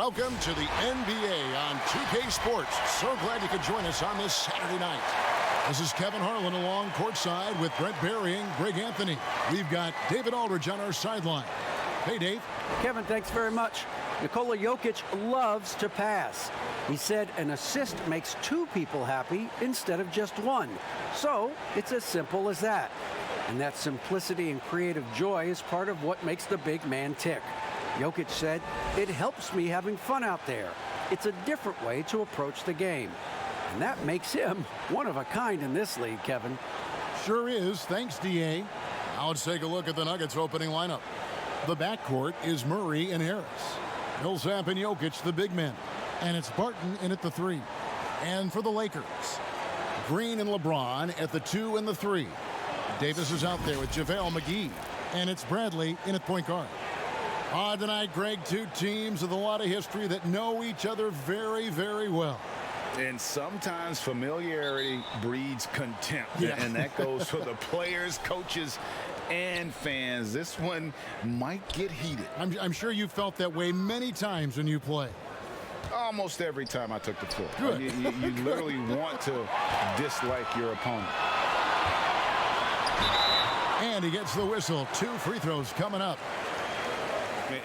Welcome to the NBA on 2K Sports. So glad you could join us on this Saturday night. This is Kevin Harlan along courtside with Brent Berry and Greg Anthony. We've got David Aldridge on our sideline. Hey, Dave. Kevin, thanks very much. Nikola Jokic loves to pass. He said an assist makes two people happy instead of just one. So it's as simple as that. And that simplicity and creative joy is part of what makes the big man tick. Jokic said, "It helps me having fun out there. It's a different way to approach the game." And that makes him one of a kind in this league, Kevin. Sure is. Thanks, D.A. Now let's take a look at the Nuggets opening lineup. The backcourt is Murray and Harris. Millsap and Jokic, the big men. And it's Barton in at the 3. And for the Lakers, Green and LeBron at the 2 and the 3. Davis is out there with JaVale McGee. And it's Bradley in at point guard. Tonight, Greg, two teams with a lot of history that know each other very, very well. And sometimes familiarity breeds contempt. Yeah. And that goes for the players, coaches, and fans. This one might get heated. I'm sure you felt that way many times when you play. Almost every time I took the floor. Good. You literally want to dislike your opponent. And he gets the whistle. 2 free throws coming up.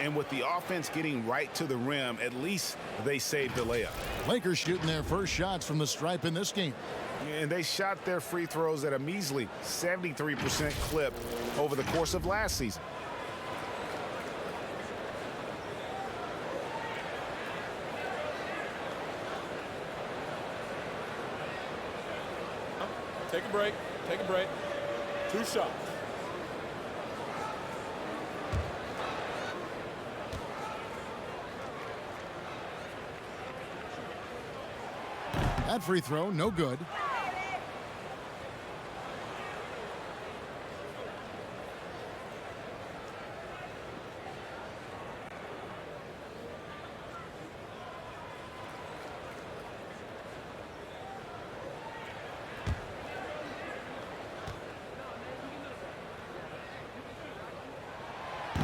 And with the offense getting right to the rim, at least they saved the layup. Lakers shooting their first shots from the stripe in this game. And they shot their free throws at a measly 73% clip over the course of last season. Take a break. Take a break. 2 shots. That free throw, no good.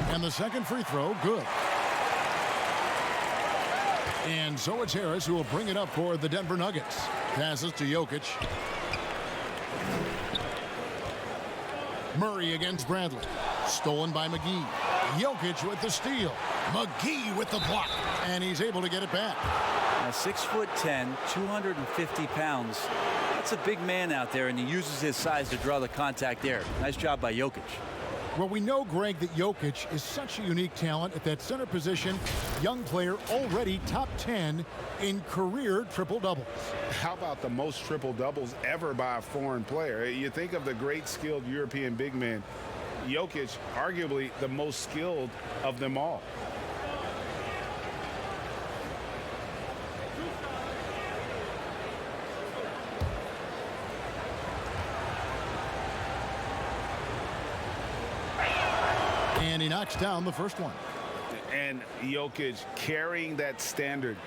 And the second free throw, good. And so it's Harris who will bring it up for the Denver Nuggets. Passes to Jokic. Murray against Bradley. Stolen by McGee. Jokic with the steal. McGee with the block. And he's able to get it back. Now 6'10", 250 pounds. That's a big man out there, and he uses his size to draw the contact there. Nice job by Jokic. Well, we know, Greg, that Jokic is such a unique talent at that center position. Young player, already top 10 in career triple-doubles. How about the most triple-doubles ever by a foreign player? You think of the great skilled European big men. Jokic, arguably the most skilled of them all. And he knocks down the first one. And Jokic carrying that standard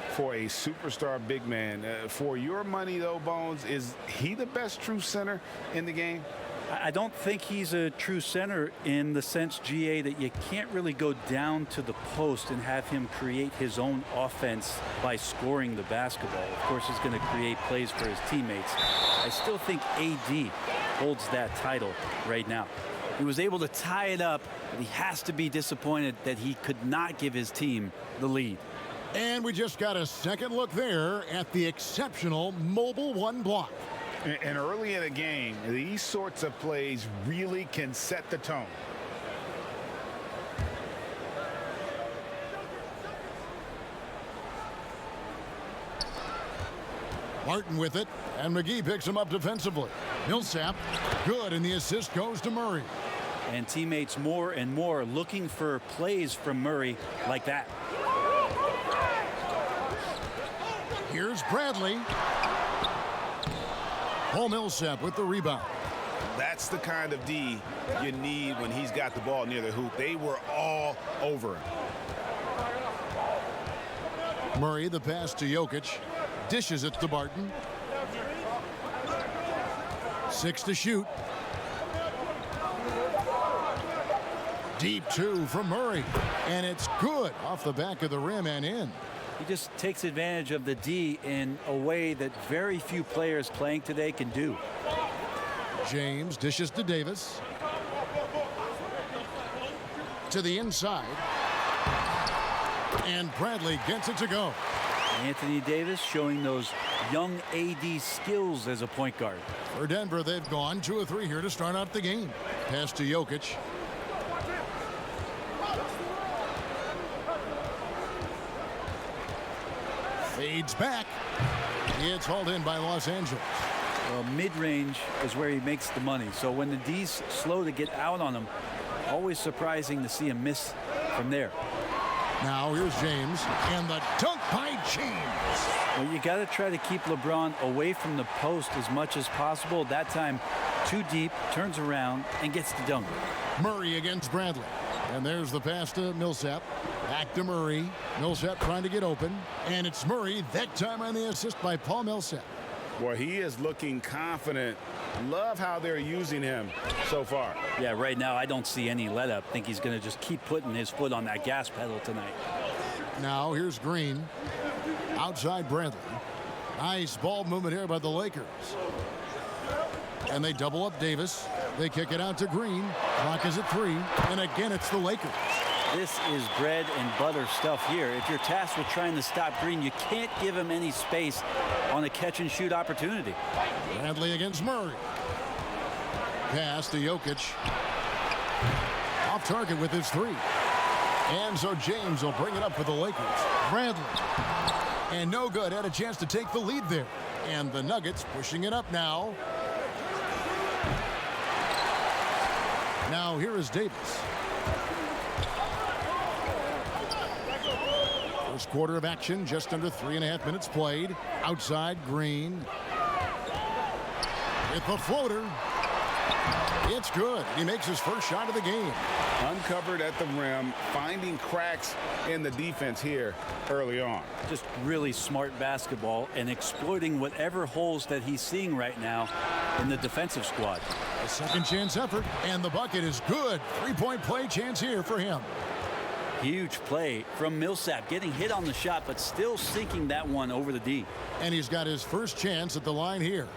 for a superstar big man. For your money, though, Bones, is he the best true center in the game? I don't think he's a true center in the sense, GA, that you can't really go down to the post and have him create his own offense by scoring the basketball. Of course, he's going to create plays for his teammates. I still think AD holds that title right now. He was able to tie it up, but he has to be disappointed that he could not give his team the lead. And we just got a second look there at the exceptional mobile 1 block. And early in a game, these sorts of plays really can set the tone. Martin with it, and McGee picks him up defensively. Millsap, good, and the assist goes to Murray. And teammates more and more looking for plays from Murray like that. Here's Bradley. Paul Millsap with the rebound. That's the kind of D you need when he's got the ball near the hoop. They were all over him. Murray, the pass to Jokic. Dishes it to Barton. 6 to shoot. Deep two from Murray. And it's good off the back of the rim and in. He just takes advantage of the D in a way that very few players playing today can do. James dishes to Davis. To the inside. And Bradley gets it to go. Anthony Davis showing those young AD skills as a point guard. For Denver, they've gone 2 of 3 here to start out the game. Pass to Jokic. Fades back. It's hauled in by Los Angeles. Well, mid-range is where he makes the money. So when the D's slow to get out on him, always surprising to see him miss from there. Now here's James, and the dunk by James. Well, you got to try to keep LeBron away from the post as much as possible. That time, too deep, turns around, and gets the dunk. Murray against Bradley. And there's the pass to Millsap. Back to Murray. Millsap trying to get open. And it's Murray, that time on the assist by Paul Millsap. Well, he is looking confident. Love how they're using him so far. Yeah, right now I don't see any let up. Think he's going to just keep putting his foot on that gas pedal tonight. Now here's Green. Outside Bradley. Nice ball movement here by the Lakers. And they double up Davis. They kick it out to Green. Clock is at 3. And again, it's the Lakers. This is bread and butter stuff here. If you're tasked with trying to stop Green, you can't give him any space on a catch-and-shoot opportunity. Bradley against Murray. Pass to Jokic. Off target with his 3. And so James will bring it up for the Lakers. Bradley. And no good. Had a chance to take the lead there. And the Nuggets pushing it up now. Now here is Davis. First quarter of action, just under 3.5 minutes played. Outside, Green. With the floater. It's good. He makes his first shot of the game. Uncovered at the rim, finding cracks in the defense here early on. Just really smart basketball and exploiting whatever holes that he's seeing right now in the defensive squad. A second chance effort, and the bucket is good. 3-point play chance here for him. Huge play from Millsap, getting hit on the shot, but still sinking that one over the D. And he's got his first chance at the line here.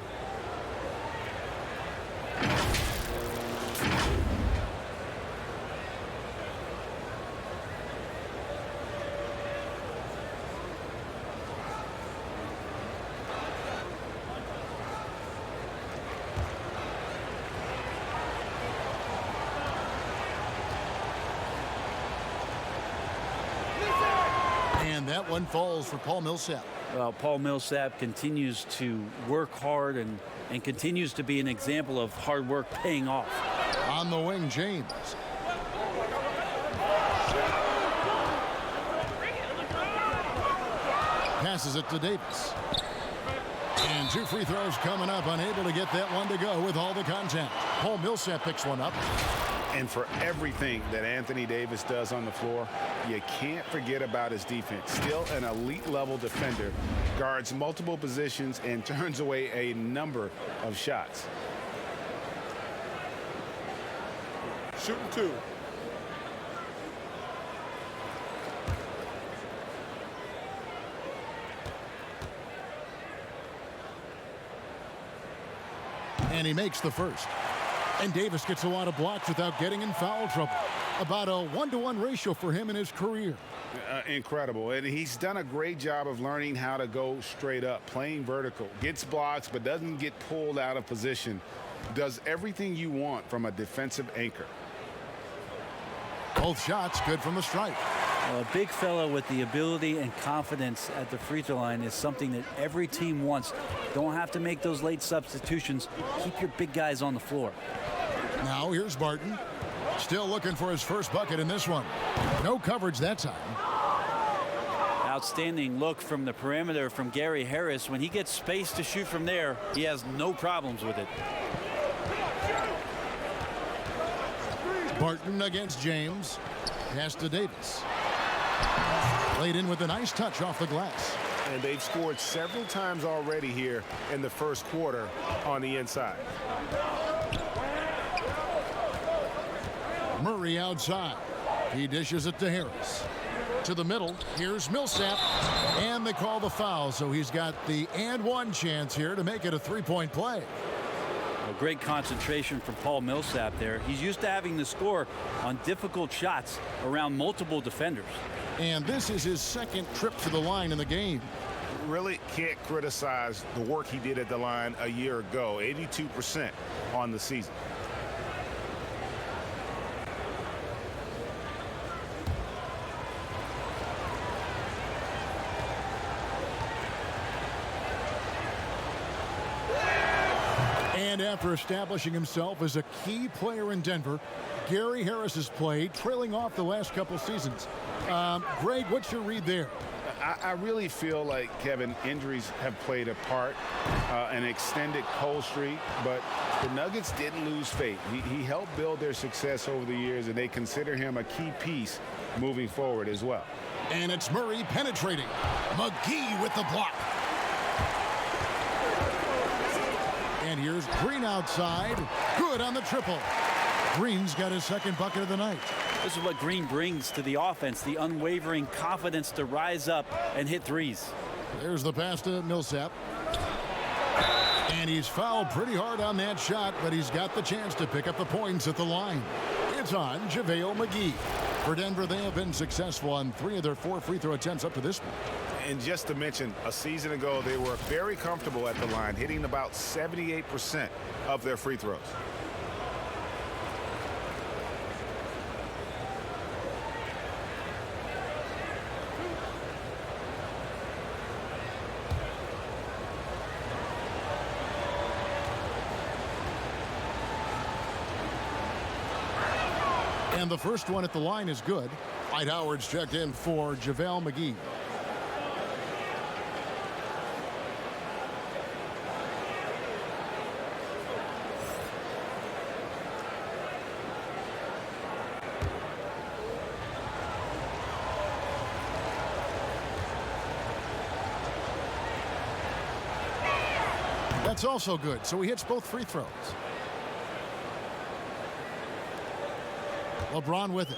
And that one falls for Paul Millsap. Well, Paul Millsap continues to work hard and continues to be an example of hard work paying off. On the wing, James. Passes it to Davis. And 2 free throws coming up, unable to get that one to go with all the contact. Paul Millsap picks one up. And for everything that Anthony Davis does on the floor, you can't forget about his defense. Still an elite level defender, guards multiple positions and turns away a number of shots. Shooting 2. And he makes the first. And Davis gets a lot of blocks without getting in foul trouble. About a 1-to-1 ratio for him in his career. Incredible. And he's done a great job of learning how to go straight up, playing vertical. Gets blocks, but doesn't get pulled out of position. Does everything you want from a defensive anchor. Both shots good from the stripe. Well, a big fella with the ability and confidence at the free throw line is something that every team wants. Don't have to make those late substitutions. Keep your big guys on the floor. Now here's Barton. Still looking for his first bucket in this one. No coverage that time. Outstanding look from the perimeter from Gary Harris. When he gets space to shoot from there, he has no problems with it. Barton against James. Pass to Davis. Laid in with a nice touch off the glass. And they've scored several times already here in the first quarter on the inside. Murray outside. He dishes it to Harris. To the middle, here's Millsap. And they call the foul, so he's got the and one chance here to make it a three-point play. A great concentration from Paul Millsap there. He's used to having to score on difficult shots around multiple defenders. And this is his second trip to the line in the game. Really can't criticize the work he did at the line a year ago. 82% on the season. And after establishing himself as a key player in Denver, Gary Harris has played, trailing off the last couple seasons. Greg, what's your read there? I really feel like, Kevin, injuries have played a part, an extended cold streak, but the Nuggets didn't lose faith. He helped build their success over the years, and they consider him a key piece moving forward as well. And it's Murray penetrating. McGee with the block. And here's Green outside. Good on the triple. Green's got his second bucket of the night. This is what Green brings to the offense, the unwavering confidence to rise up and hit threes. There's the pass to Millsap. And he's fouled pretty hard on that shot, but he's got the chance to pick up the points at the line. It's on JaVale McGee. For Denver, they have been successful on 3 of their 4 free throw attempts up to this point. And just to mention, a season ago, they were very comfortable at the line, hitting about 78% of their free throws. And the first one at the line is good. Dwight Howard's checked in for JaVale McGee. That's also good, so he hits both free throws. LeBron with it.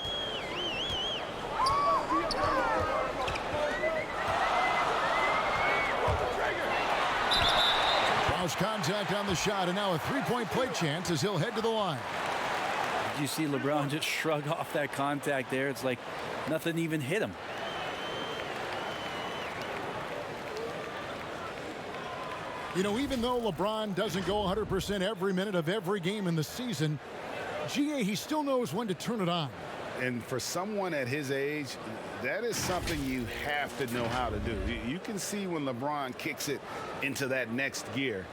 Lost contact on the shot, and now a three-point play chance as he'll head to the line. Did you see LeBron just shrug off that contact there? It's like nothing even hit him. You know, even though LeBron doesn't go 100% every minute of every game in the season, GA, he still knows when to turn it on. And for someone at his age, that is something you have to know how to do. You can see when LeBron kicks it into that next gear.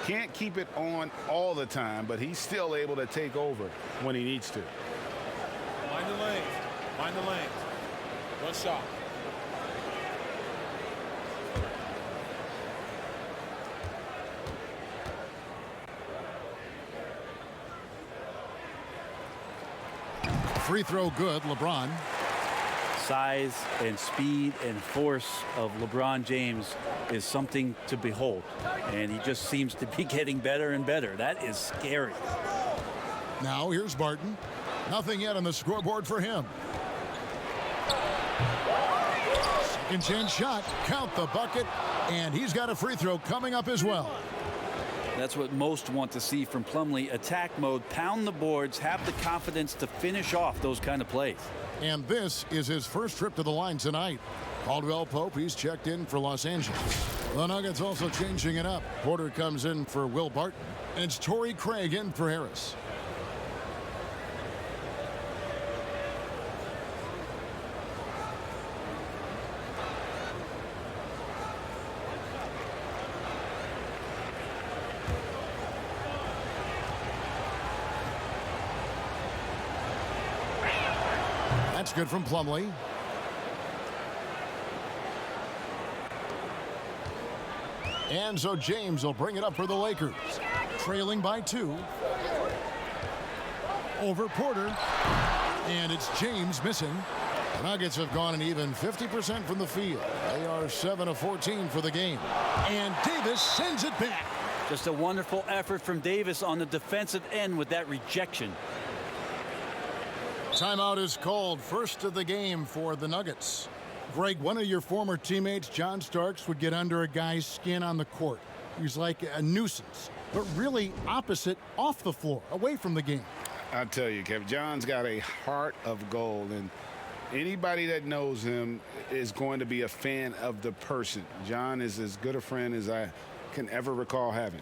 Can't keep it on all the time, but he's still able to take over when he needs to. Mind the lanes. Mind the lanes. One shot. Free throw good, LeBron. Size and speed and force of LeBron James is something to behold. And he just seems to be getting better and better. That is scary. Now here's Barton. Nothing yet on the scoreboard for him. Second chance shot. Count the bucket. And he's got a free throw coming up as well. That's what most want to see from Plumlee. Attack mode, pound the boards, have the confidence to finish off those kind of plays. And this is his first trip to the line tonight. Caldwell Pope, he's checked in for Los Angeles. The Nuggets also changing it up. Porter comes in for Will Barton. And it's Torrey Craig in for Harris. That's good from Plumlee. And so James will bring it up for the Lakers. Trailing by 2. Over Porter. And it's James missing. The Nuggets have gone an even 50% from the field. They are 7 of 14 for the game. And Davis sends it back. Just a wonderful effort from Davis on the defensive end with that rejection. Timeout is called. First of the game for the Nuggets. Greg, one of your former teammates, John Starks, would get under a guy's skin on the court. He's like a nuisance, but really opposite off the floor, away from the game. I tell you, Kevin, John's got a heart of gold, and anybody that knows him is going to be a fan of the person. John is as good a friend as I can ever recall having.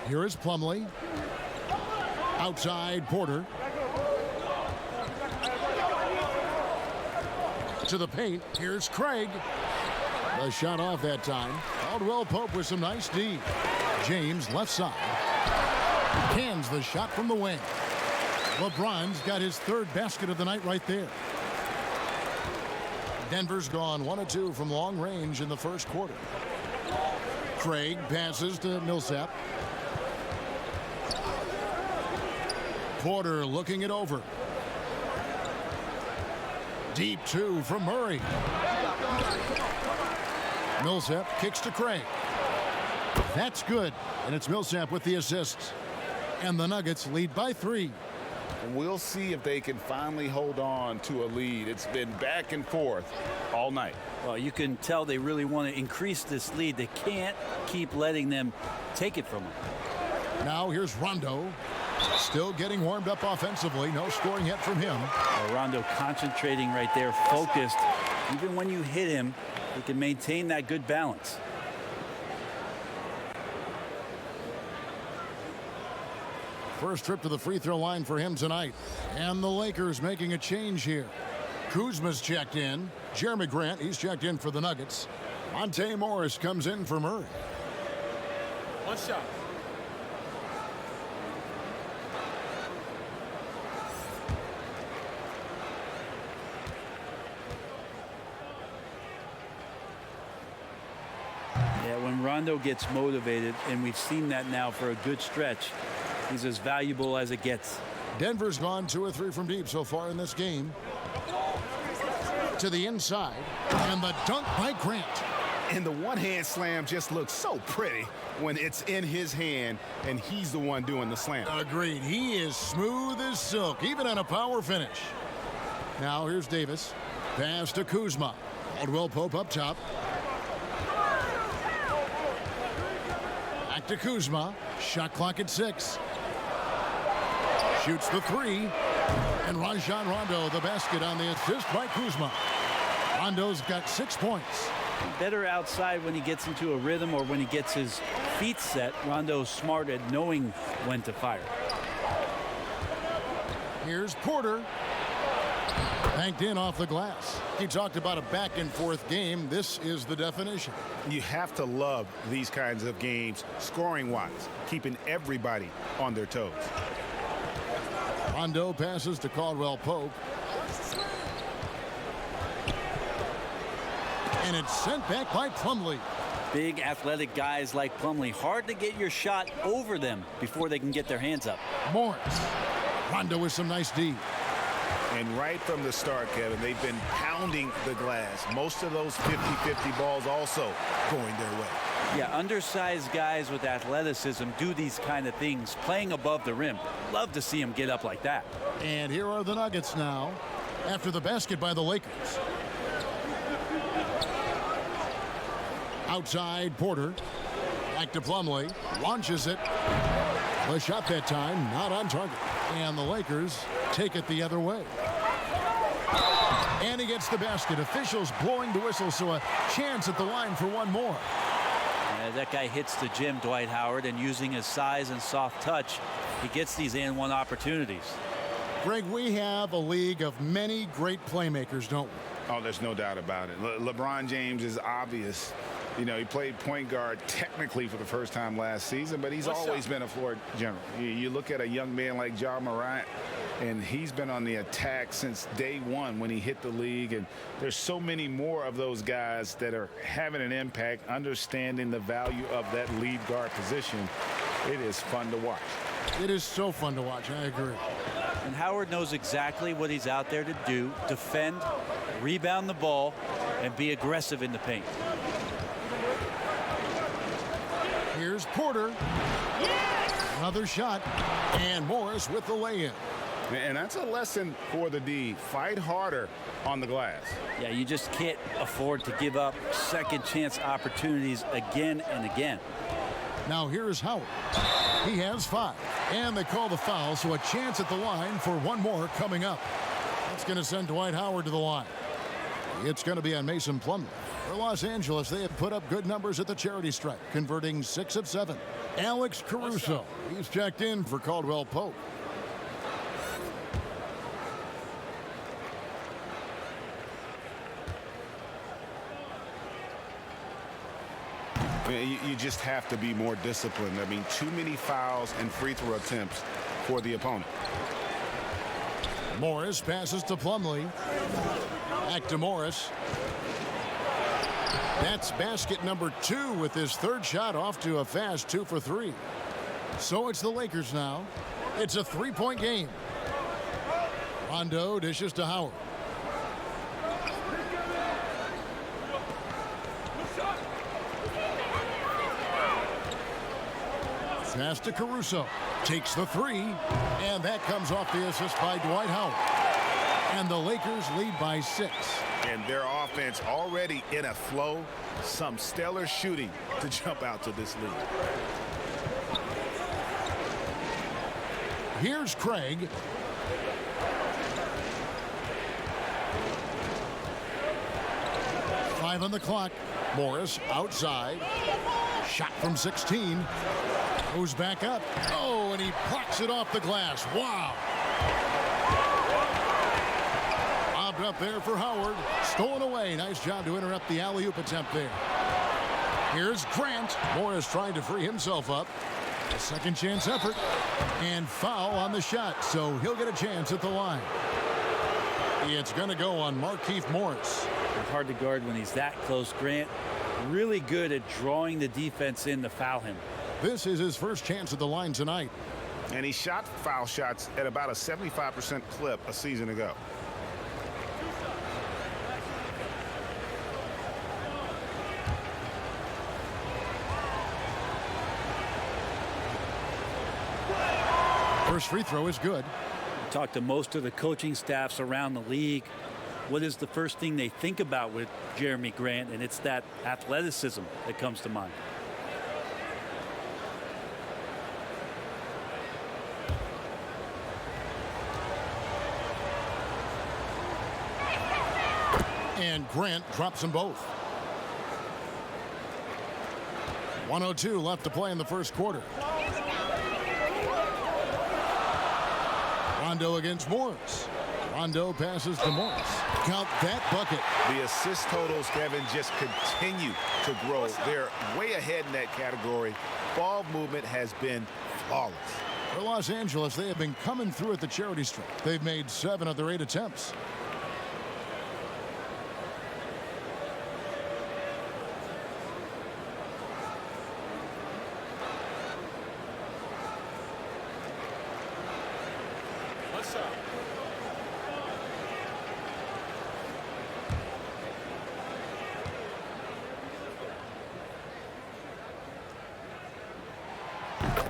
Here is Plumlee. Outside, Porter. To the paint. Here's Craig. The shot off that time. Caldwell Pope with some nice D. James left side. Cans the shot from the wing. LeBron's got his third basket of the night right there. Denver's gone 1 of 2 from long range in the first quarter. Craig passes to Millsap. Porter looking it over. Deep 2 from Murray. Millsap kicks to Craig. That's good, and it's Millsap with the assists. And the Nuggets lead by 3. We'll see if they can finally hold on to a lead. It's been back and forth all night. Well, you can tell they really want to increase this lead. They can't keep letting them take it from them. Now here's Rondo. Still getting warmed up offensively. No scoring yet from him. Rondo concentrating right there, focused. Even when you hit him, he can maintain that good balance. First trip to the free throw line for him tonight. And the Lakers making a change here. Kuzma's checked in. Jeremy Grant, he's checked in for the Nuggets. Monte Morris comes in for Murray. One shot. Yeah, when Rondo gets motivated, and we've seen that now for a good stretch, he's as valuable as it gets. Denver's gone 2 of 3 from deep so far in this game. To the inside, and the dunk by Grant. And the one-hand slam just looks so pretty when it's in his hand and he's the one doing the slam. Agreed. He is smooth as silk, even on a power finish. Now here's Davis. Pass to Kuzma. Caldwell Pope up top. Back to Kuzma. Shot clock at 6. Shoots the 3. And Rajon Rondo the basket on the assist by Kuzma. Rondo's got 6 points. Better outside when he gets into a rhythm or when he gets his feet set. Rondo's smart at knowing when to fire. Here's Porter. Banked in off the glass. He talked about a back-and-forth game. This is the definition. You have to love these kinds of games, scoring-wise, keeping everybody on their toes. Rondo passes to Caldwell Pope. And it's sent back by Plumlee. Big athletic guys like Plumlee. Hard to get your shot over them before they can get their hands up. Morris. Rondo with some nice D. And right from the start, Kevin, they've been pounding the glass. Most of those 50-50 balls also going their way. Yeah, undersized guys with athleticism do these kind of things, playing above the rim. Love to see them get up like that. And here are the Nuggets now after the basket by the Lakers. Outside, Porter. Back to Plumlee. Launches it. The shot that time not on target. And the Lakers take it the other way. And he gets the basket. Officials blowing the whistle, so a chance at the line for one more. That guy hits the gym, Dwight Howard, and using his size and soft touch, he gets these and-one opportunities. Greg, we have a league of many great playmakers, don't we? Oh, there's no doubt about it. LeBron James is obvious. You know, he played point guard technically for the first time last season, but he's always been a floor general. You look at a young man like Ja Morant, and he's been on the attack since day one when he hit the league. And there's so many more of those guys that are having an impact, understanding the value of that lead guard position. It is fun to watch. It is so fun to watch. I agree. And Howard knows exactly what he's out there to do: defend, rebound the ball, and be aggressive in the paint. Here's Porter. Another shot. And Morris with the lay-in. And that's a lesson for the D. Fight harder on the glass. Yeah, you just can't afford to give up second chance opportunities again and again. Now here's Howard. He has 5. And they call the foul, so a chance at the line for one more coming up. That's going to send Dwight Howard to the line. It's going to be on Mason Plumlee. For Los Angeles, they have put up good numbers at the charity stripe, converting 6 of 7. Alex Caruso, he's checked in for Caldwell Pope. You just have to be more disciplined. I mean, too many fouls and free throw attempts for the opponent. Morris passes to Plumlee. Back to Morris. That's basket number 2 with his third shot off to a fast 2 for 3. So it's the Lakers now. It's a 3-point game. Rondo dishes to Howard. Pass to Caruso. Takes the 3. And that comes off the assist by Dwight Howard. And the Lakers lead by 6. And their offense already in a flow. Some stellar shooting to jump out to this lead. Here's Craig. Five on the clock. Morris outside. Shot from 16. Goes back up. Oh, and he plucks it off the glass. Wow. Bobbed up there for Howard. Stolen away. Nice job to interrupt the alley-oop attempt there. Here's Grant. Morris trying to free himself up. A second chance effort. And foul on the shot, so he'll get a chance at the line. It's going to go on Markieff Morris. It's hard to guard when he's that close. Grant really good at drawing the defense in to foul him. This is his first chance at the line tonight. And he shot foul shots at about a 75% clip a season ago. First free throw is good. Talk to most of the coaching staffs around the league. What is the first thing they think about with Jeremy Grant? And it's that athleticism that comes to mind. And Grant drops them both. 1:02 left to play in the first quarter. Rondo against Morris. Rondo passes to Morris. Count that bucket. The assist totals, Kevin, just continue to grow. They're way ahead in that category. Ball movement has been flawless. For Los Angeles, they have been coming through at the charity stripe. They've made 7 of their 8 attempts. What's up?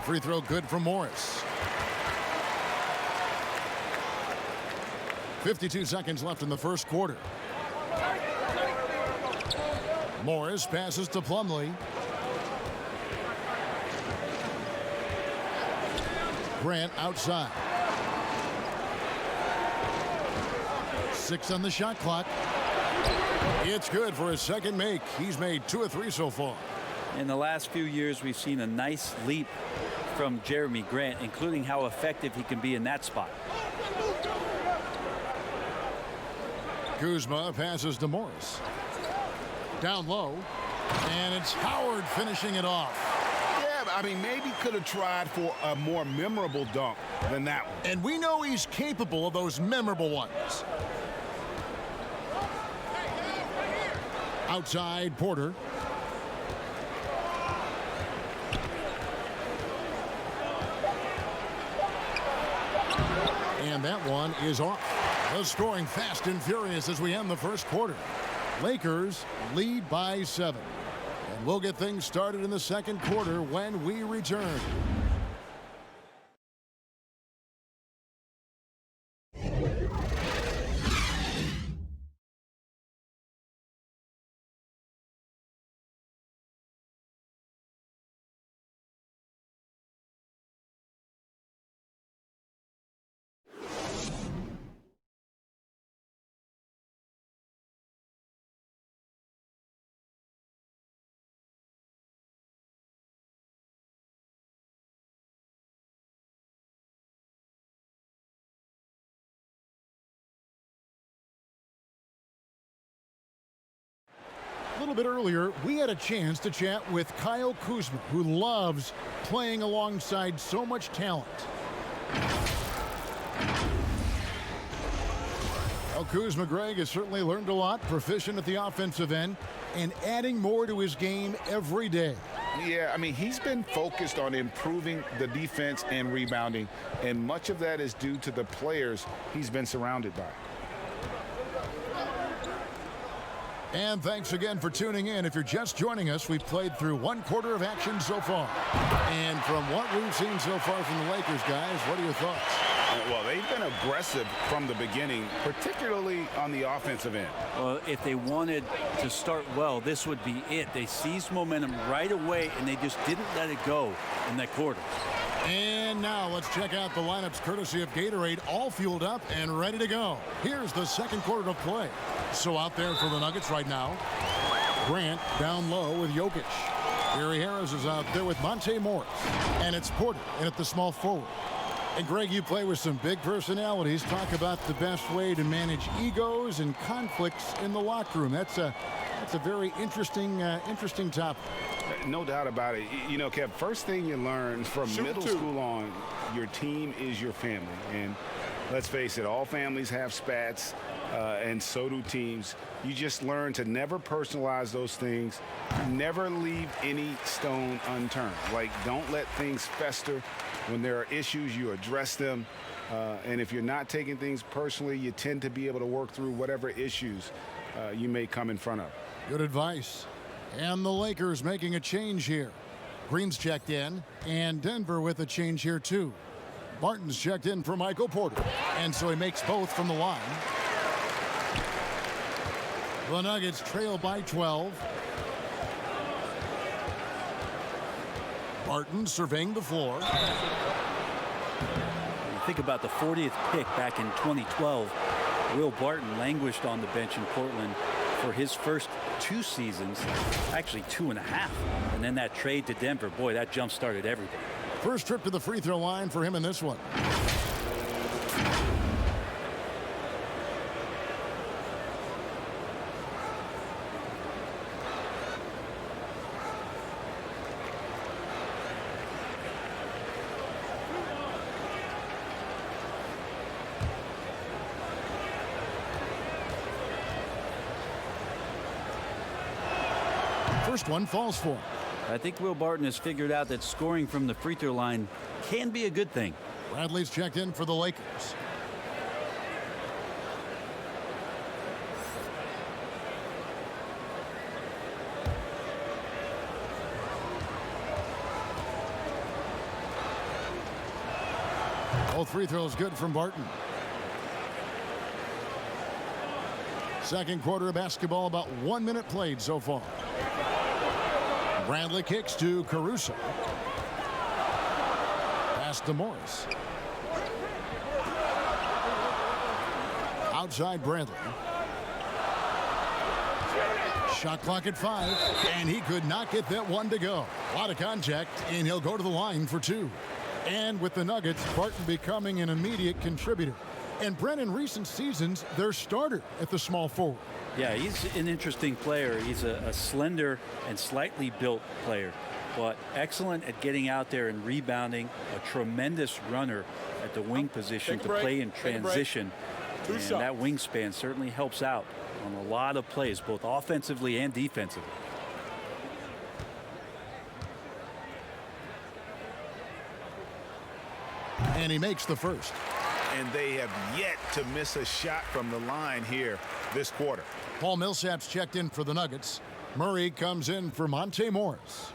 Free throw good for Morris. 52 seconds left in the first quarter. Morris passes to Plumlee. Grant outside. 6 on the shot clock. It's good for his second make. He's made 2 of 3 so far. In the last few years, we've seen a nice leap from Jeremy Grant, including how effective he can be in that spot. Kuzma passes to Morris. Down low. And it's Howard finishing it off. Yeah, I mean, maybe could have tried for a more memorable dunk than that one. And we know he's capable of those memorable ones. Outside, Porter. And that one is off. The scoring fast and furious as we end the first quarter. Lakers lead by 7. And we'll get things started in the second quarter when we return. A little bit earlier, we had a chance to chat with Kyle Kuzma, who loves playing alongside so much talent. Well, Kuzma, Greg, has certainly learned a lot, proficient at the offensive end, and adding more to his game every day. Yeah, I mean, he's been focused on improving the defense and rebounding, and much of that is due to the players he's been surrounded by. And thanks again for tuning in. If you're just joining us, we've played through one quarter of action so far. And from what we've seen so far from the Lakers, guys, what are your thoughts? Well, they've been aggressive from the beginning, particularly on the offensive end. Well, if they wanted to start well, this would be it. They seized momentum right away, and they just didn't let it go in that quarter. And now let's check out the lineups courtesy of Gatorade, all fueled up and ready to go. Here's the second quarter of play. So out there for the Nuggets right now, Grant down low with Jokic. Gary Harris is out there with Monte Morris. And it's Porter in at the small forward. And Greg, you play with some big personalities. Talk about the best way to manage egos and conflicts in the locker room. That's a very interesting topic. No doubt about it. You know, Kev, first thing you learn from middle school on, your team is your family. And let's face it, all families have spats, and so do teams. You just learn to never personalize those things, never leave any stone unturned. Like, don't let things fester. When there are issues, you address them. And if you're not taking things personally, you tend to be able to work through whatever issues you may come in front of. Good advice. And the Lakers making a change here. Green's checked in, and Denver with a change here too. Martin's checked in for Michael Porter, and so he makes both from the line. The Nuggets trail by 12. Barton surveying the floor. Think about the 40th pick back in 2012. Will Barton languished on the bench in Portland for his first 2 seasons, actually 2.5. And then that trade to Denver, boy, that jump-started everything. First trip to the free throw line for him in this one. First one falls for him. I think Will Barton has figured out that scoring from the free throw line can be a good thing. Bradley's checked in for the Lakers. Both free throws good from Barton. Second quarter of basketball, about 1 minute played so far. Bradley kicks to Caruso. Pass to Morris. Outside Bradley. Shot clock at 5, and he could not get that one to go. A lot of contact, and he'll go to the line for 2. And with the Nuggets, Barton becoming an immediate contributor. And Brent, in recent seasons, their starter at the small forward. Yeah, he's an interesting player. He's a slender and slightly built player, but excellent at getting out there and rebounding, a tremendous runner at the wing position to play in transition. And that wingspan certainly helps out on a lot of plays, both offensively and defensively. And he makes the first. And they have yet to miss a shot from the line here this quarter. Paul Millsap's checked in for the Nuggets. Murray comes in for Monte Morris.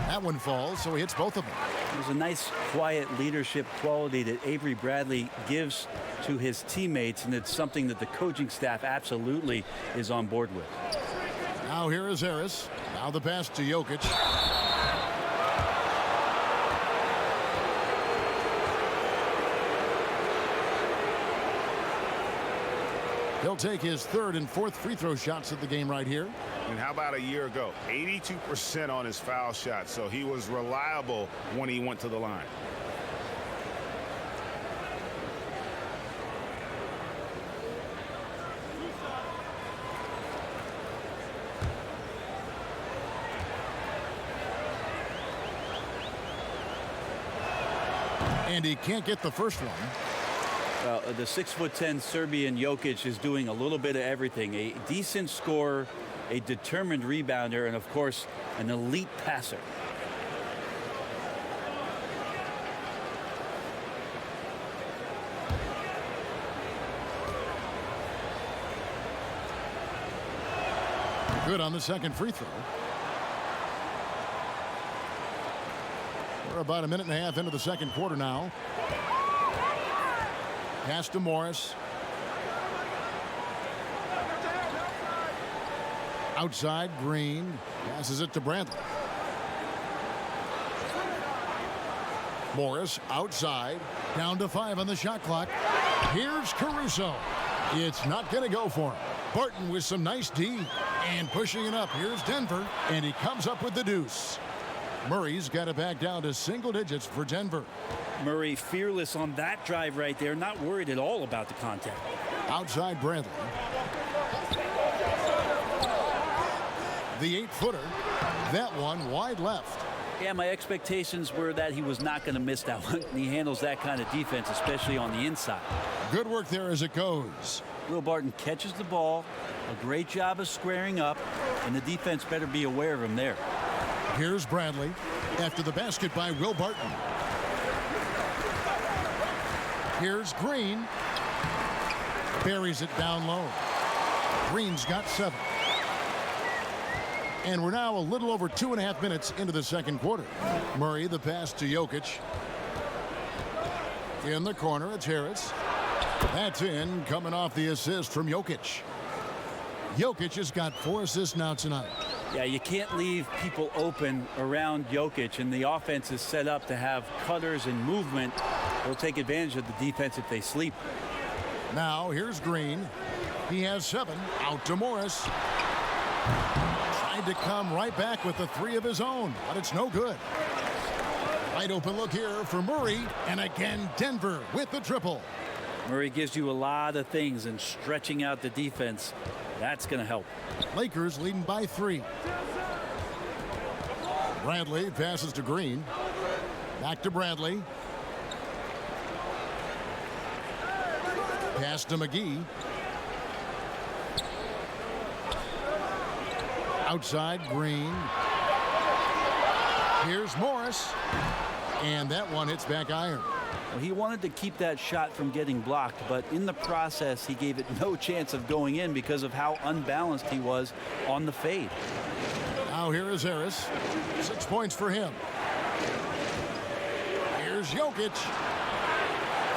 That one falls, so he hits both of them. There's a nice, quiet leadership quality that Avery Bradley gives to his teammates, and it's something that the coaching staff absolutely is on board with. Now here is Harris. Now the pass to Jokic. He'll take his third and fourth free throw shots of the game right here. And how about a year ago? 82% on his foul shots, so he was reliable when he went to the line. And he can't get the first one. The 6'10" Serbian Jokic is doing a little bit of everything. A decent scorer, a determined rebounder, and of course, an elite passer. Good on the second free throw. We're about a minute and a half into the second quarter now. Pass to Morris. Outside, Green. Passes it to Bradley. Morris outside. Down to 5 on the shot clock. Here's Caruso. It's not going to go for him. Barton with some nice D. And pushing it up. Here's Denver. And he comes up with the deuce. Murray's got it back down to single digits for Denver. Murray fearless on that drive right there, not worried at all about the contact. Outside Bradley. The 8-footer. That one wide left. Yeah, my expectations were that he was not going to miss that one. He handles that kind of defense, especially on the inside. Good work there as it goes. Will Barton catches the ball. A great job of squaring up, and the defense better be aware of him there. Here's Bradley after the basket by Will Barton. Here's Green. Buries it down low. Green's got 7. And we're now a little over 2.5 minutes into the second quarter. Murray, the pass to Jokic. In the corner, it's Harris. That's in, coming off the assist from Jokic. Jokic has got 4 assists now tonight. Yeah, you can't leave people open around Jokic, and the offense is set up to have cutters and movement. They'll take advantage of the defense if they sleep. Now here's Green. He has 7. Out to Morris. Tried to come right back with the 3 of his own, but it's no good. Wide open look here for Murray, and again Denver with the triple. Murray gives you a lot of things, and stretching out the defense, that's going to help. Lakers leading by 3. Bradley passes to Green. Back to Bradley. Pass to McGee. Outside, Green. Here's Morris. And that one hits back iron. Well, he wanted to keep that shot from getting blocked, but in the process, he gave it no chance of going in because of how unbalanced he was on the fade. Now here is Harris. 6 points for him. Here's Jokic.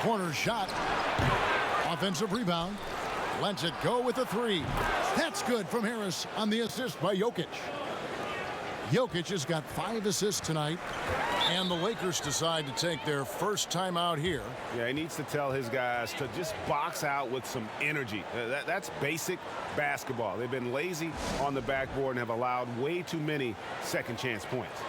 Corner shot. Offensive rebound. Lets it go with a 3. That's good from Harris on the assist by Jokic. Jokic has got 5 assists tonight, and the Lakers decide to take their first time out here. Yeah, he needs to tell his guys to just box out with some energy. That's basic basketball. They've been lazy on the backboard and have allowed way too many second chance points.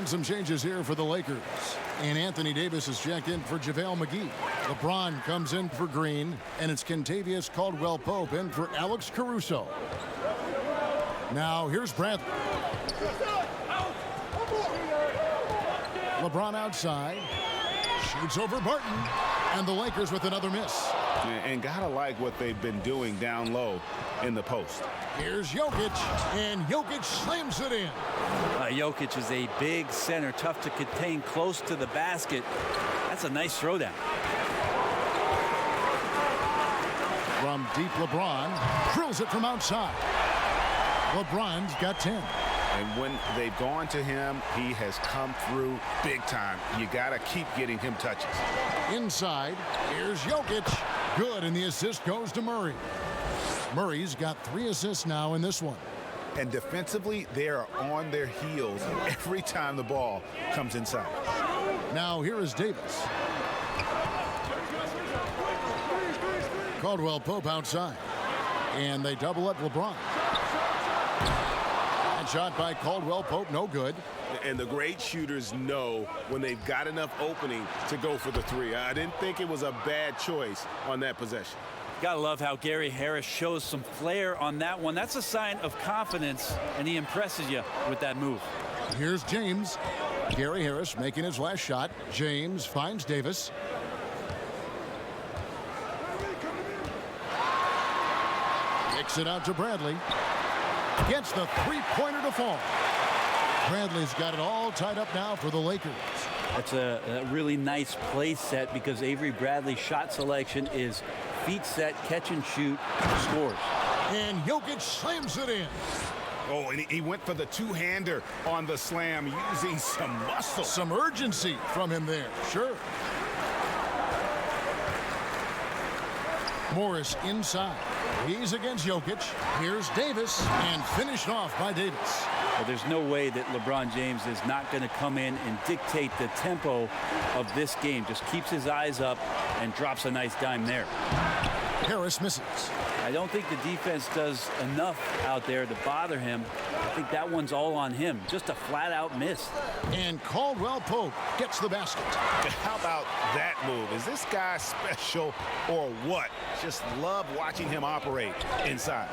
Some changes here for the Lakers. And Anthony Davis is checked in for JaVale McGee. LeBron comes in for Green, and it's Kentavious Caldwell-Pope in for Alex Caruso. Now here's Bradley. LeBron outside. Shoots over Barton. And the Lakers with another miss. And gotta like what they've been doing down low in the post. Here's Jokic, and Jokic slams it in. Jokic is a big center, tough to contain close to the basket. That's a nice throwdown. From deep, LeBron drills it from outside. LeBron's got 10. And when they've gone to him, he has come through big time. You got to keep getting him touches. Inside, here's Jokic. Good, and the assist goes to Murray. Murray's got 3 assists now in this one. And defensively, they are on their heels every time the ball comes inside. Now here is Davis. Caldwell-Pope outside. And they double up LeBron. That shot by Caldwell-Pope, no good. And the great shooters know when they've got enough opening to go for the 3. I didn't think it was a bad choice on that possession. Gotta love how Gary Harris shows some flair on that one. That's a sign of confidence, and he impresses you with that move. Here's James. Gary Harris making his last shot. James finds Davis. Kicks it out to Bradley. Gets the 3-pointer to fall. Bradley's got it all tied up now for the Lakers. That's a really nice play set because Avery Bradley's shot selection is feet set, catch and shoot, scores. And Jokic slams it in. Oh, and he went for the two-hander on the slam, using some muscle. Some urgency from him there, sure. Morris inside. He's against Jokic. Here's Davis, and finished off by Davis. Well, there's no way that LeBron James is not going to come in and dictate the tempo of this game. Just keeps his eyes up and drops a nice dime there. Harris misses. I don't think the defense does enough out there to bother him. I think that one's all on him. Just a flat-out miss. And Caldwell-Pope gets the basket. How about that move? Is this guy special or what? Just love watching him operate inside.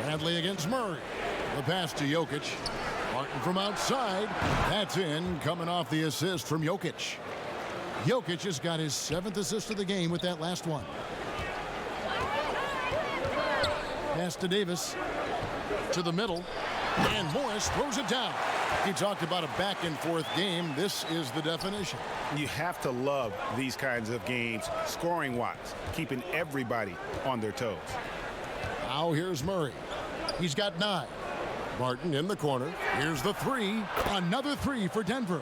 Bradley against Murray. The pass to Jokic. Martin from outside. That's in, coming off the assist from Jokic. Jokic has got his 7th assist of the game with that last one. Pass to Davis. To the middle. And Morris throws it down. He talked about a back-and-forth game. This is the definition. You have to love these kinds of games, scoring-wise, keeping everybody on their toes. Now here's Murray. He's got 9. Martin in the corner. Here's the 3. Another 3 for Denver.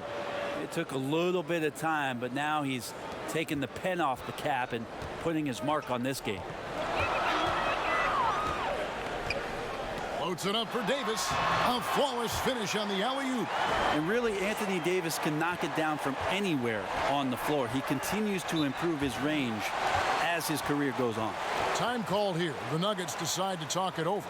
It took a little bit of time, but now he's taking the pen off the cap and putting his mark on this game. Floats it up for Davis. A flawless finish on the alley-oop. And really, Anthony Davis can knock it down from anywhere on the floor. He continues to improve his range as his career goes on. Time called here. The Nuggets decide to talk it over.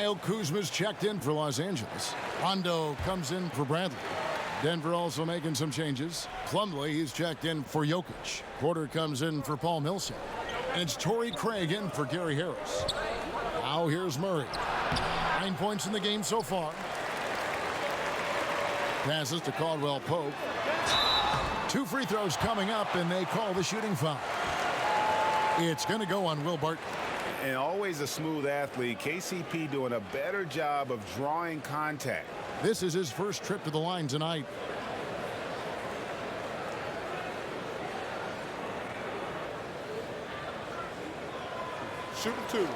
Kyle Kuzma's checked in for Los Angeles. Rondo comes in for Bradley. Denver also making some changes. Plumlee, he's checked in for Jokic. Porter comes in for Paul Millsap. And it's Torrey Craig in for Gary Harris. Now here's Murray. 9 points in the game so far. Passes to Caldwell Pope. 2 free throws coming up, and they call the shooting foul. It's going to go on Will Barton. And always a smooth athlete, KCP doing a better job of drawing contact. This is his first trip to the line tonight. Shooting 2.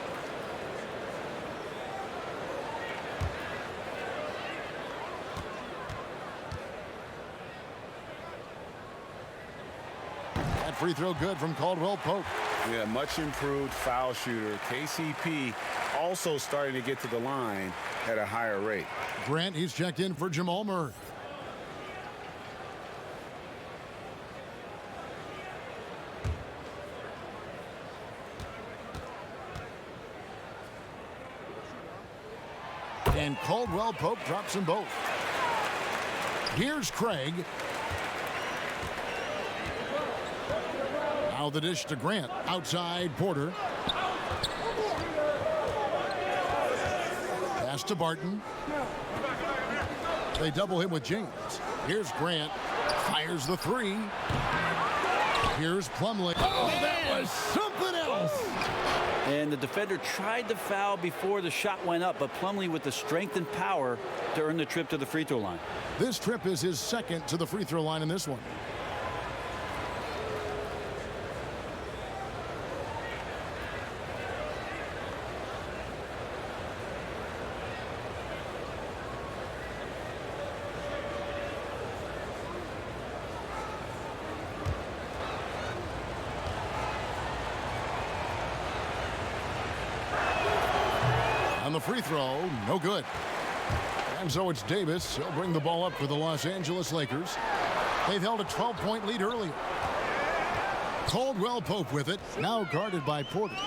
That free throw good from Caldwell Pope. Yeah, much improved foul shooter. KCP also starting to get to the line at a higher rate. Grant, he's checked in for Jamal Murray. And Caldwell Pope drops them both. Here's Craig. Now the dish to Grant. Outside Porter. Pass to Barton. They double him with James. Here's Grant. Fires the 3. Here's Plumlee. Oh, that was something else. And the defender tried to foul before the shot went up, but Plumlee with the strength and power to earn the trip to the free throw line. This trip is his second to the free throw line in this one. On the free throw, no good. And so it's Davis. He'll bring the ball up for the Los Angeles Lakers. They've held a 12-point lead earlier. Caldwell Pope with it, now guarded by Porter.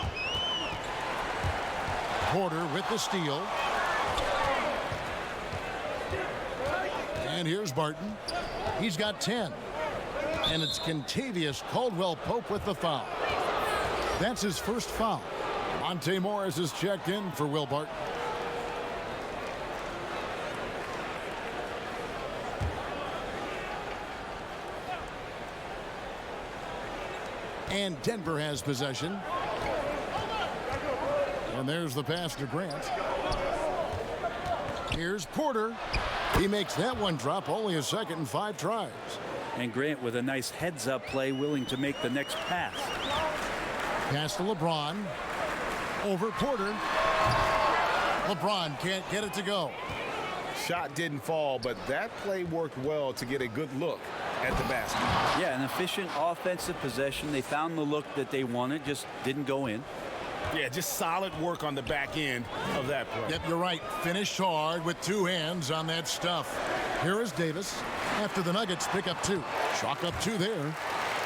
Porter with the steal. And here's Barton. He's got 10. And it's Kentavious Caldwell Pope with the foul. That's his first foul. Monte Morris is checked in for Will Barton. And Denver has possession. And there's the pass to Grant. Here's Porter. He makes that one drop, only a second and 5 tries. And Grant with a nice heads-up play, willing to make the next pass. Pass to LeBron. Over Porter. LeBron can't get it to go. Shot didn't fall, but that play worked well to get a good look at the basket. Yeah, an efficient offensive possession. They found the look that they wanted, just didn't go in. Yeah, just solid work on the back end of that play. Yep, you're right. Finished hard with 2 hands on that stuff. Here is Davis. After the Nuggets pick up 2. Chalk up 2 there.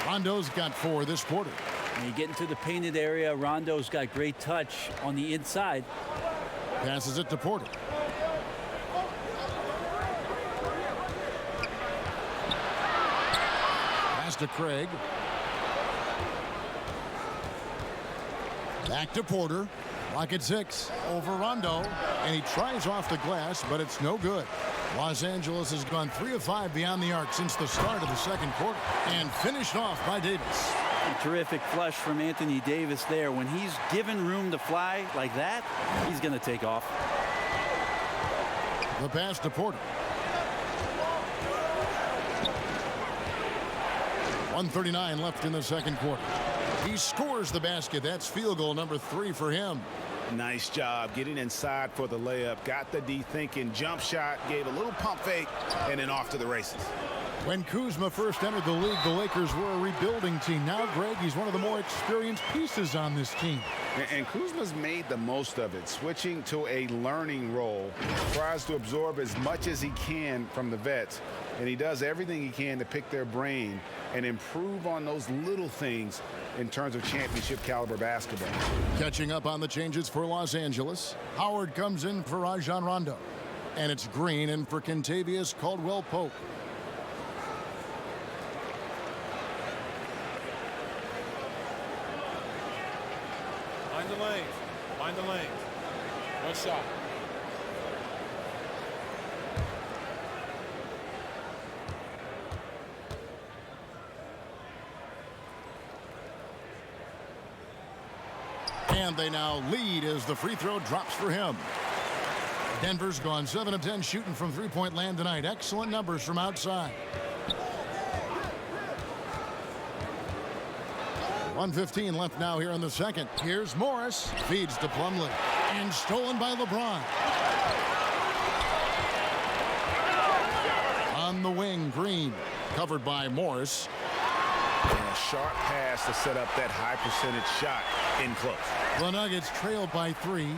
Rondo's got 4 this quarter. When you get into the painted area, Rondo's got great touch on the inside. Passes it to Porter. Pass to Craig. Back to Porter. Lock at 6. Over Rondo. And he tries off the glass, but it's no good. Los Angeles has gone 3 of 5 beyond the arc since the start of the second quarter. And finished off by Davis. A terrific flush from Anthony Davis there. When he's given room to fly like that, he's going to take off. The pass to Porter. 1:39 left in the second quarter. He scores the basket. That's field goal number 3 for him. Nice job getting inside for the layup. Got the D thinking, jump shot, gave a little pump fake, and then off to the races. When Kuzma first entered the league, the Lakers were a rebuilding team. Now, Greg, he's one of the more experienced pieces on this team. And Kuzma's made the most of it, switching to a learning role. Tries to absorb as much as he can from the vets, and he does everything he can to pick their brain and improve on those little things in terms of championship caliber basketball. Catching up on the changes for Los Angeles. Howard comes in for Rajon Rondo. And it's Green in for Kentavious Caldwell-Pope. Find the lanes. Find the lanes. One shot. And they now lead as the free throw drops for him. Denver's gone 7 of 10 shooting from three-point land tonight. Excellent numbers from outside. 1:15 left now here in the second. Here's Morris. Feeds to Plumlee. And stolen by LeBron. On the wing, Green. Covered by Morris. And a sharp pass to set up that high percentage shot in close. The Nuggets trailed by 3.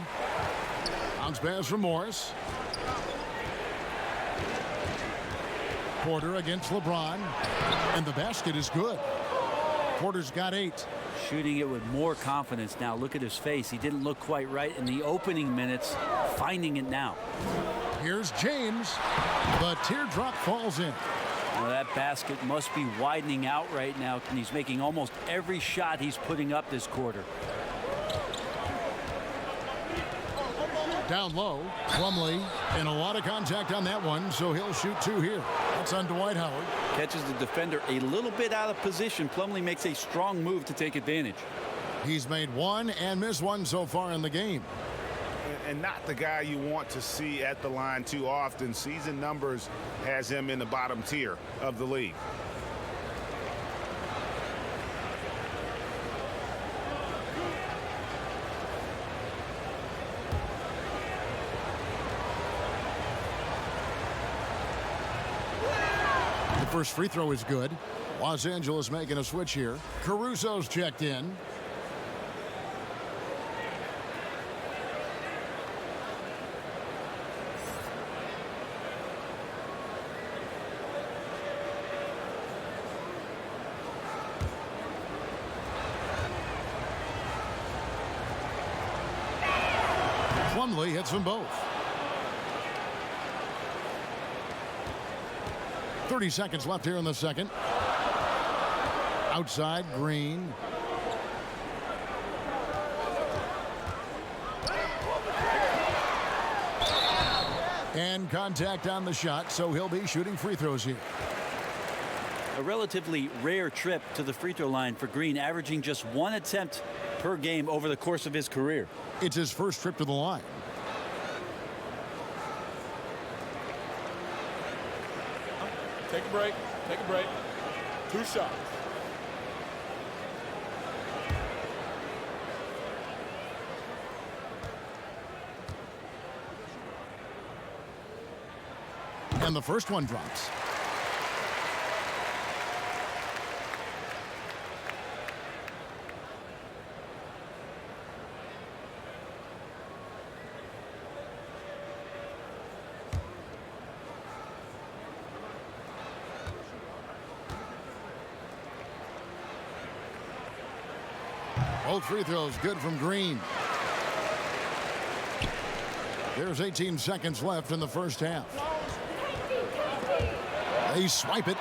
Bounce pass from Morris. Porter against LeBron. And the basket is good. Porter's got 8. Shooting it with more confidence now. Look at his face. He didn't look quite right in the opening minutes. Finding it now. Here's James. The teardrop falls in. Well, that basket must be widening out right now. And he's making almost every shot he's putting up this quarter. Down low, Plumlee, and a lot of contact on that one, so he'll shoot 2 here. That's on Dwight Howard. Catches the defender a little bit out of position. Plumlee makes a strong move to take advantage. He's made 1 and missed 1 so far in the game. And not the guy you want to see at the line too often. Season numbers has him in the bottom tier of the league. The first free throw is good. Los Angeles making a switch here. Caruso's checked in. Plumlee hits them both. 30 seconds left here in the second. Outside, Green. And contact on the shot, so he'll be shooting free throws here. A relatively rare trip to the free throw line for Green, averaging just 1 attempt per game over the course of his career. It's his first trip to the line. Take a break. Take a break. 2 shots. And the first one drops. Both free throws good from Green. There's 18 seconds left in the first half. They swipe it.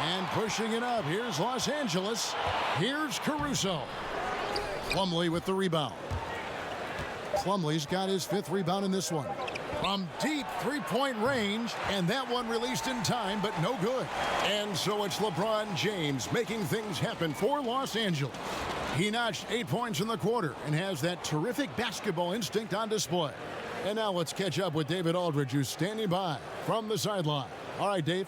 And pushing it up. Here's Los Angeles. Here's Caruso. Plumlee with the rebound. Plumlee's got his 5th rebound in this one. From deep three-point range, and that one released in time, but no good. And so it's LeBron James making things happen for Los Angeles. He notched 8 points in the quarter and has that terrific basketball instinct on display. And now let's catch up with David Aldridge, who's standing by from the sideline. All right, Dave.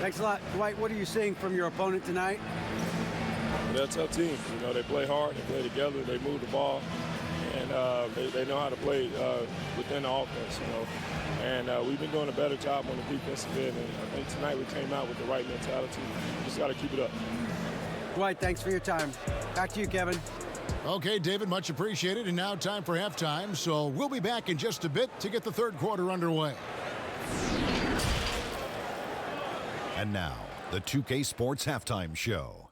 Thanks a lot. Dwight, what are you seeing from your opponent tonight? They're a tough team. You know, they play hard, they play together, they move the ball, and they know how to play within the offense, you know. And we've been doing a better job on the defensive end, and I think tonight we came out with the right mentality. We just got to keep it up. Dwight, thanks for your time. Back to you, Kevin. Okay, David, much appreciated. And now time for halftime. So we'll be back in just a bit to get the third quarter underway. And now, the 2K Sports Halftime Show.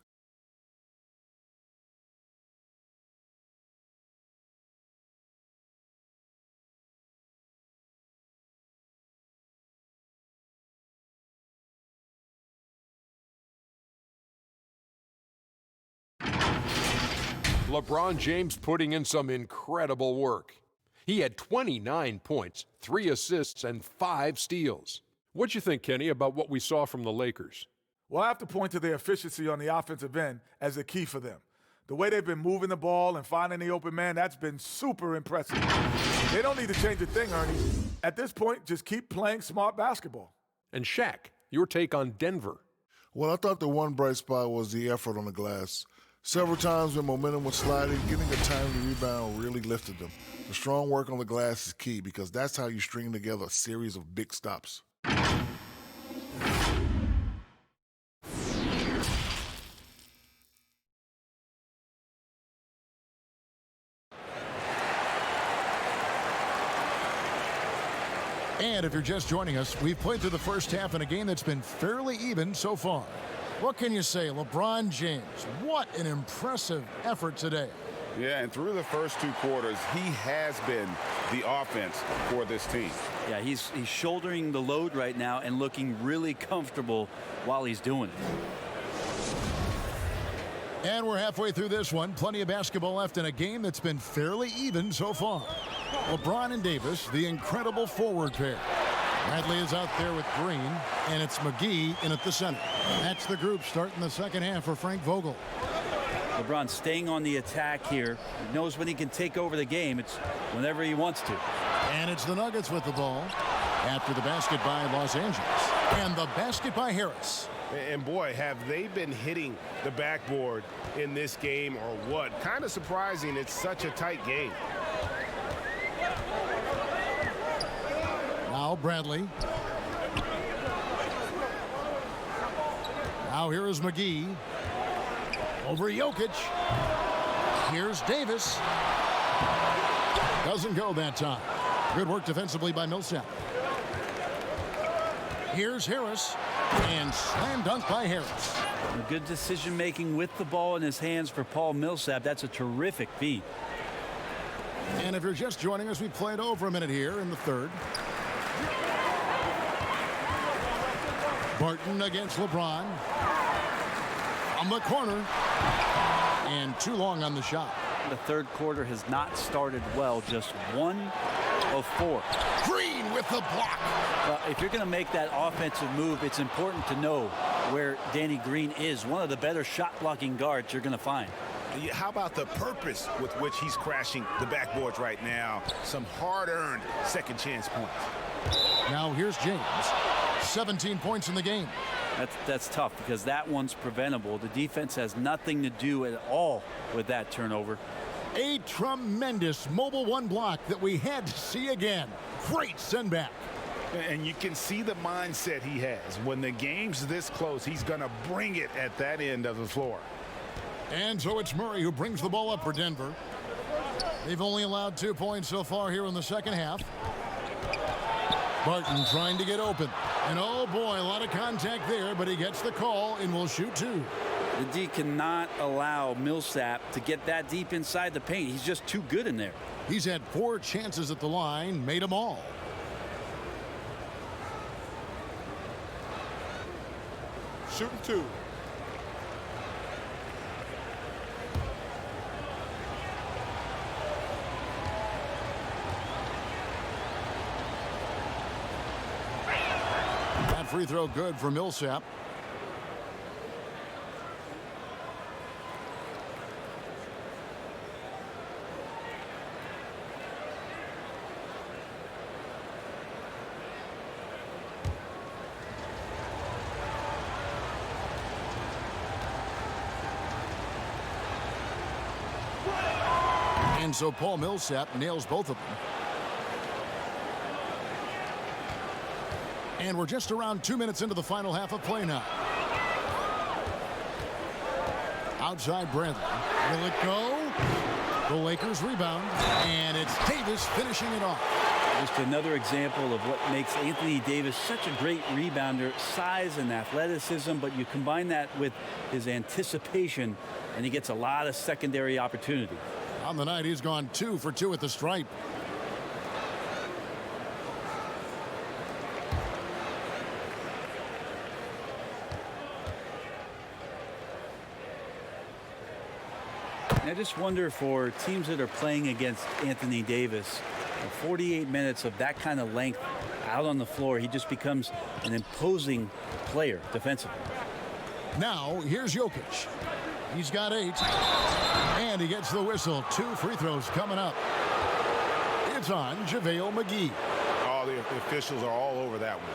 LeBron James putting in some incredible work. He had 29 points, 3 assists, and 5 steals. What you think, Kenny, about what we saw from the Lakers? Well, I have to point to their efficiency on the offensive end as the key for them. The way they've been moving the ball and finding the open man, that's been super impressive. They don't need to change a thing, Ernie. At this point, just keep playing smart basketball. And Shaq, your take on Denver? Well, I thought the one bright spot was the effort on the glass. Several times when momentum was sliding, getting a timely rebound really lifted them. The strong work on the glass is key because that's how you string together a series of big stops. And if you're just joining us, we've played through the first half in a game that's been fairly even so far. What can you say? LeBron James, what an impressive effort today. Yeah, and through the first 2 quarters, he has been the offense for this team. Yeah, he's shouldering the load right now and looking really comfortable while he's doing it. And we're halfway through this one. Plenty of basketball left in a game that's been fairly even so far. LeBron and Davis, the incredible forward pair. Bradley is out there with Green, and it's McGee in at the center. That's the group starting the second half for Frank Vogel. LeBron staying on the attack here. He knows when he can take over the game. It's whenever he wants to. And it's the Nuggets with the ball after the basket by Los Angeles. And the basket by Harris. And boy, have they been hitting the backboard in this game or what? Kind of surprising it's such a tight game. Now Bradley. Now here is McGee. Over Jokic. Here's Davis. Doesn't go that time. Good work defensively by Millsap. Here's Harris. And slam dunk by Harris. Good decision making with the ball in his hands for Paul Millsap. That's a terrific feat. And if you're just joining us, we played over a minute here in the third. Barton against LeBron. On the corner. And too long on the shot. The third quarter has not started well. Just 1 of 4. Green with the block. If you're going to make that offensive move, it's important to know where Danny Green is. One of the better shot blocking guards you're going to find. How about the purpose with which he's crashing the backboards right now? Some hard-earned second chance points. Now here's James. 17 points in the game. That's tough because that one's preventable. The defense has nothing to do at all with that turnover. A tremendous mobile one block that we had to see again. Great send back. And you can see the mindset he has. When the game's this close, he's going to bring it at that end of the floor. And so it's Murray who brings the ball up for Denver. They've only allowed 2 points so far here in the second half. Barton trying to get open. And oh boy, a lot of contact there, but he gets the call and will shoot 2. The D cannot allow Millsap to get that deep inside the paint. He's just too good in there. He's had 4 chances at the line, made them all. Shooting 2. That free throw good for Millsap. And so Paul Millsap nails both of them. And we're just around 2 minutes into the final half of play now. Outside Bradley. Will it go? The Lakers rebound. And it's Davis finishing it off. Just another example of what makes Anthony Davis such a great rebounder, size and athleticism, but you combine that with his anticipation, and he gets a lot of secondary opportunity. On the night, he's gone 2 for 2 at the stripe. I just wonder for teams that are playing against Anthony Davis, 48 minutes of that kind of length out on the floor, he just becomes an imposing player defensively. Now, here's Jokic. He's got 8. And he gets the whistle. 2 free throws coming up. It's on JaVale McGee. Oh, the officials are all over that one.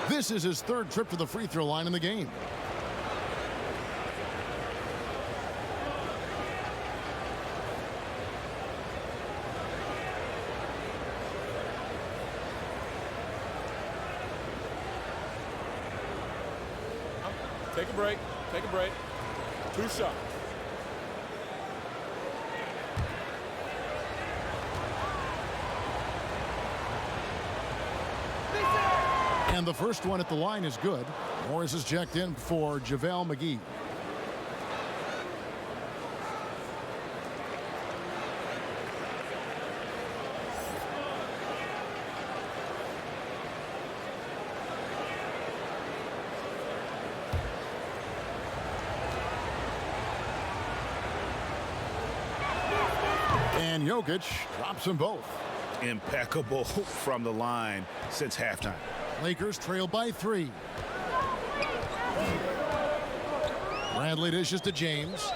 This is his 3rd trip to the free throw line in the game. Take a break. Take a break. 2 shots. And the first one at the line is good. Morris is checked in for JaVale McGee. And Jokic drops them both. Impeccable from the line since halftime. Lakers trail by 3. Bradley dishes to James.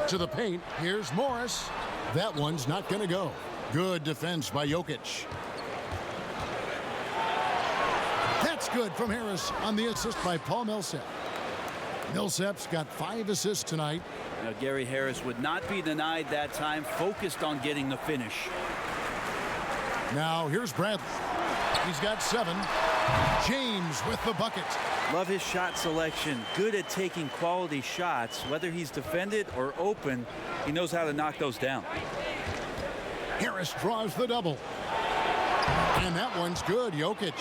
To the paint. Here's Morris. That one's not going to go. Good defense by Jokic. That's good from Harris on the assist by Paul Millsap. Millsap's got 5 assists tonight. Now, Gary Harris would not be denied that time, focused on getting the finish. Now here's Bradley. He's got 7. James with the bucket. Love his shot selection. Good at taking quality shots. Whether he's defended or open, he knows how to knock those down. Harris draws the double. And that one's good. Jokic.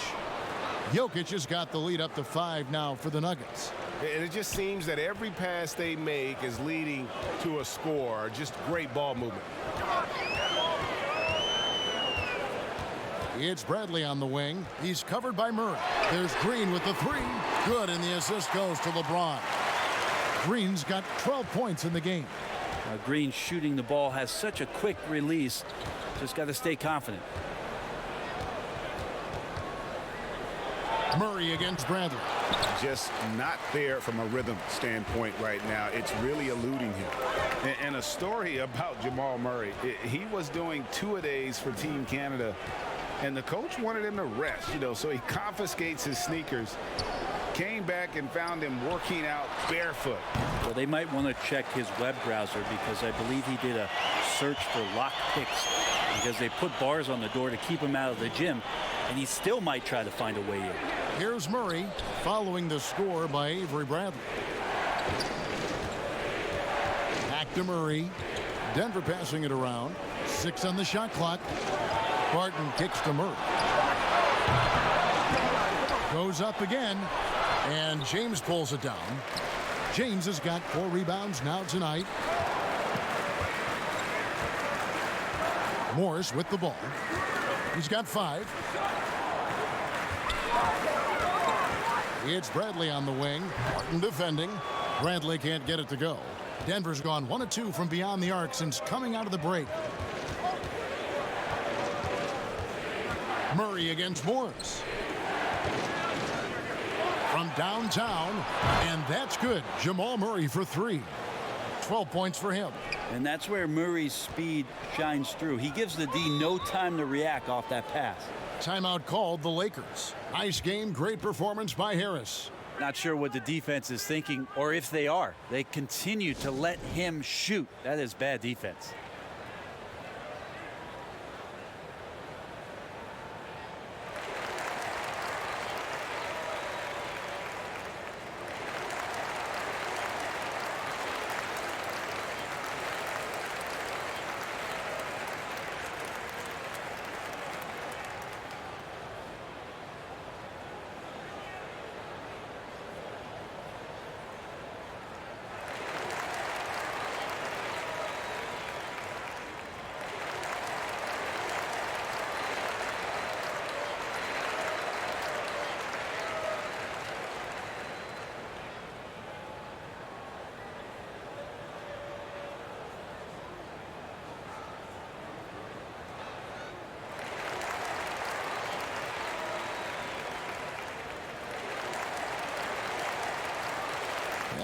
Jokic has got the lead up to 5 now for the Nuggets. And it just seems that every pass they make is leading to a score. Just great ball movement. It's Bradley on the wing. He's covered by Murray. There's Green with the 3. Good, and the assist goes to LeBron. Green's got 12 points in the game. Green shooting the ball has such a quick release. Just got to stay confident. Murray against Bradley. Just not there from a rhythm standpoint right now. It's really eluding him. And a story about Jamal Murray. He was doing 2-a-days for Team Canada, and the coach wanted him to rest, so he confiscates his sneakers, came back and found him working out barefoot. Well, they might want to check his web browser, because I believe he did a search for lock picks, because they put bars on the door to keep him out of the gym, and he still might try to find a way in. Here's Murray following the score by Avery Bradley. Back to Murray. Denver passing it around. 6 on the shot clock. Barton kicks to Murray. Goes up again. And James pulls it down. James has got 4 rebounds now tonight. Morris with the ball. He's got 5. It's Bradley on the wing. Barton defending. Bradley can't get it to go. Denver's gone 1 of 2 from beyond the arc since coming out of the break. Murray against Morris. From downtown, and that's good. Jamal Murray for 3. 12 points for him. And that's where Murray's speed shines through. He gives the D no time to react off that pass. Timeout called the Lakers. Nice game, great performance by Harris. Not sure what the defense is thinking, or if they are. They continue to let him shoot. That is bad defense.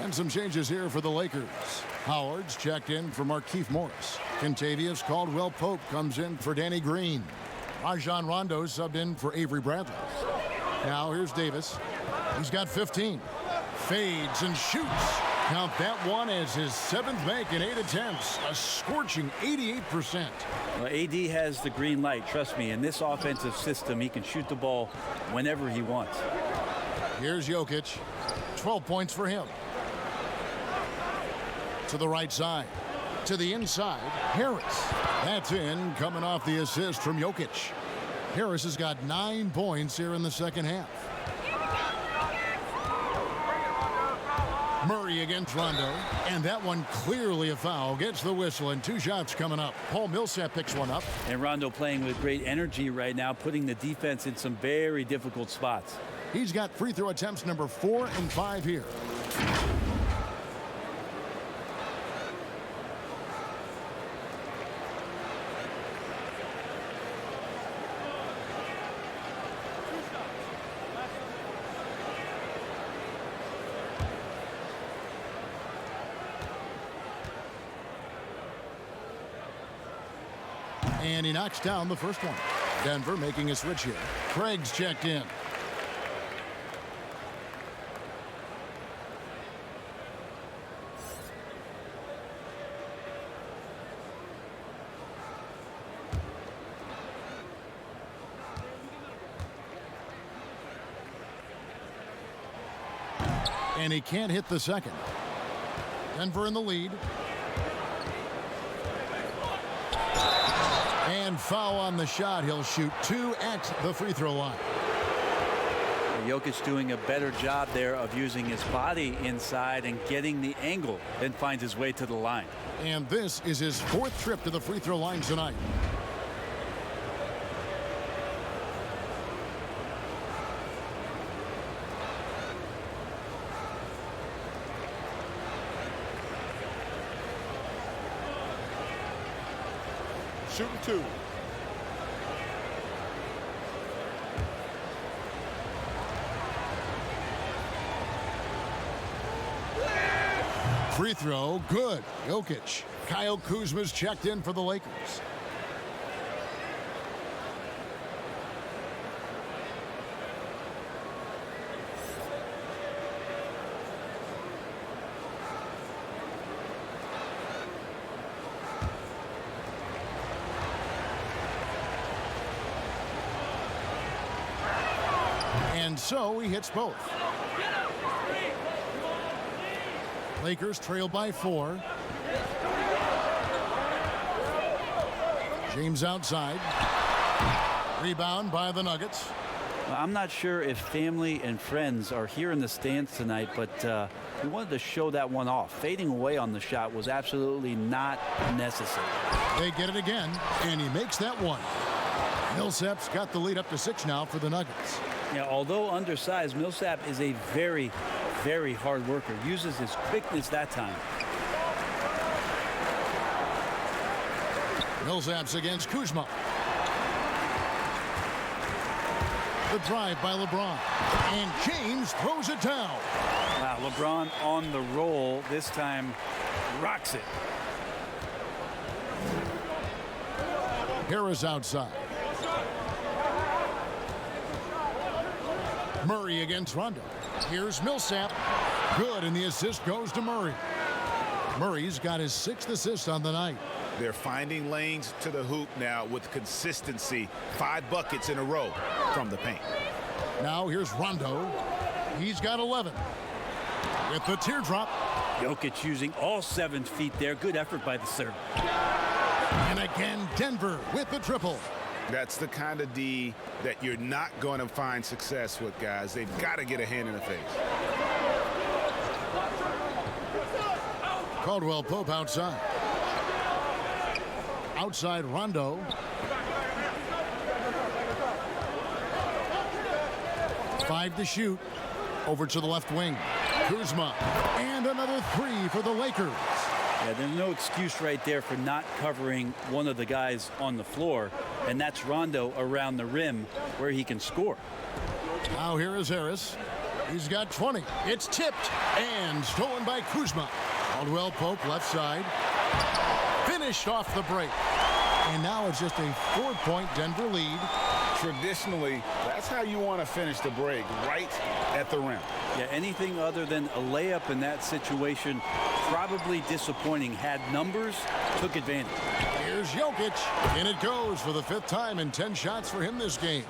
And some changes here for the Lakers. Howard's checked in for Markieff Morris. Kentavious Caldwell-Pope comes in for Danny Green. Rajon Rondo subbed in for Avery Bradley. Now here's Davis. He's got 15. Fades and shoots. Count that one as his 7th make in 8 attempts. A scorching 88%. Well, AD has the green light. Trust me, in this offensive system, he can shoot the ball whenever he wants. Here's Jokic. 12 points for him. To the right side. To the inside. Harris. That's in, coming off the assist from Jokic. Harris has got 9 points here in the second half. Murray against Rondo, and that one clearly a foul. Gets the whistle, and 2 shots coming up. Paul Millsap picks one up. And Rondo playing with great energy right now, putting the defense in some very difficult spots. He's got free throw attempts number 4 and 5 here. And he knocks down the first one. Denver making a switch here. Craig's checked in. And he can't hit the second. Denver in the lead. And foul on the shot. He'll shoot 2 at the free throw line. Jokic doing a better job there of using his body inside and getting the angle, then finds his way to the line. And this is his 4th trip to the free throw line tonight. Shooting 2. Free throw, good. Jokic. Kyle Kuzma's checked in for the Lakers. And so he hits both. Lakers trail by 4. James outside. Rebound by the Nuggets. I'm not sure if family and friends are here in the stands tonight, but he wanted to show that one off. Fading away on the shot was absolutely not necessary. They get it again, and he makes that one. Millsap's got the lead up to 6 now for the Nuggets. Yeah, although undersized, Millsap is a very, very hard worker. Uses his quickness that time. Millsap's against Kuzma. The drive by LeBron. And James throws it down. Wow, LeBron on the roll. This time rocks it. Harris outside. Murray against Rondo. Here's Millsap. Good, and the assist goes to Murray. Murray's got his 6th assist on the night. They're finding lanes to the hoop now with consistency. 5 buckets in a row from the paint. Now here's Rondo. He's got 11. With the teardrop. Jokic using all 7 feet there. Good effort by the serve. And again, Denver with the triple. That's the kind of D that you're not going to find success with, guys. They've got to get a hand in the face. Caldwell-Pope outside. Outside Rondo. Five to shoot. Over to the left wing. Kuzma. And another 3 for the Lakers. Yeah, there's no excuse right there for not covering one of the guys on the floor, and that's Rondo around the rim where he can score. Now here is Harris. He's got 20. It's tipped and stolen by Kuzma. Caldwell Pope left side. Finished off the break. And now it's just a 4-point Denver lead. Traditionally, that's how you want to finish the break, right at the rim. Yeah, anything other than a layup in that situation, probably disappointing. Had numbers, took advantage. Here's Jokic, and it goes for the 5th time in 10 shots for him this game.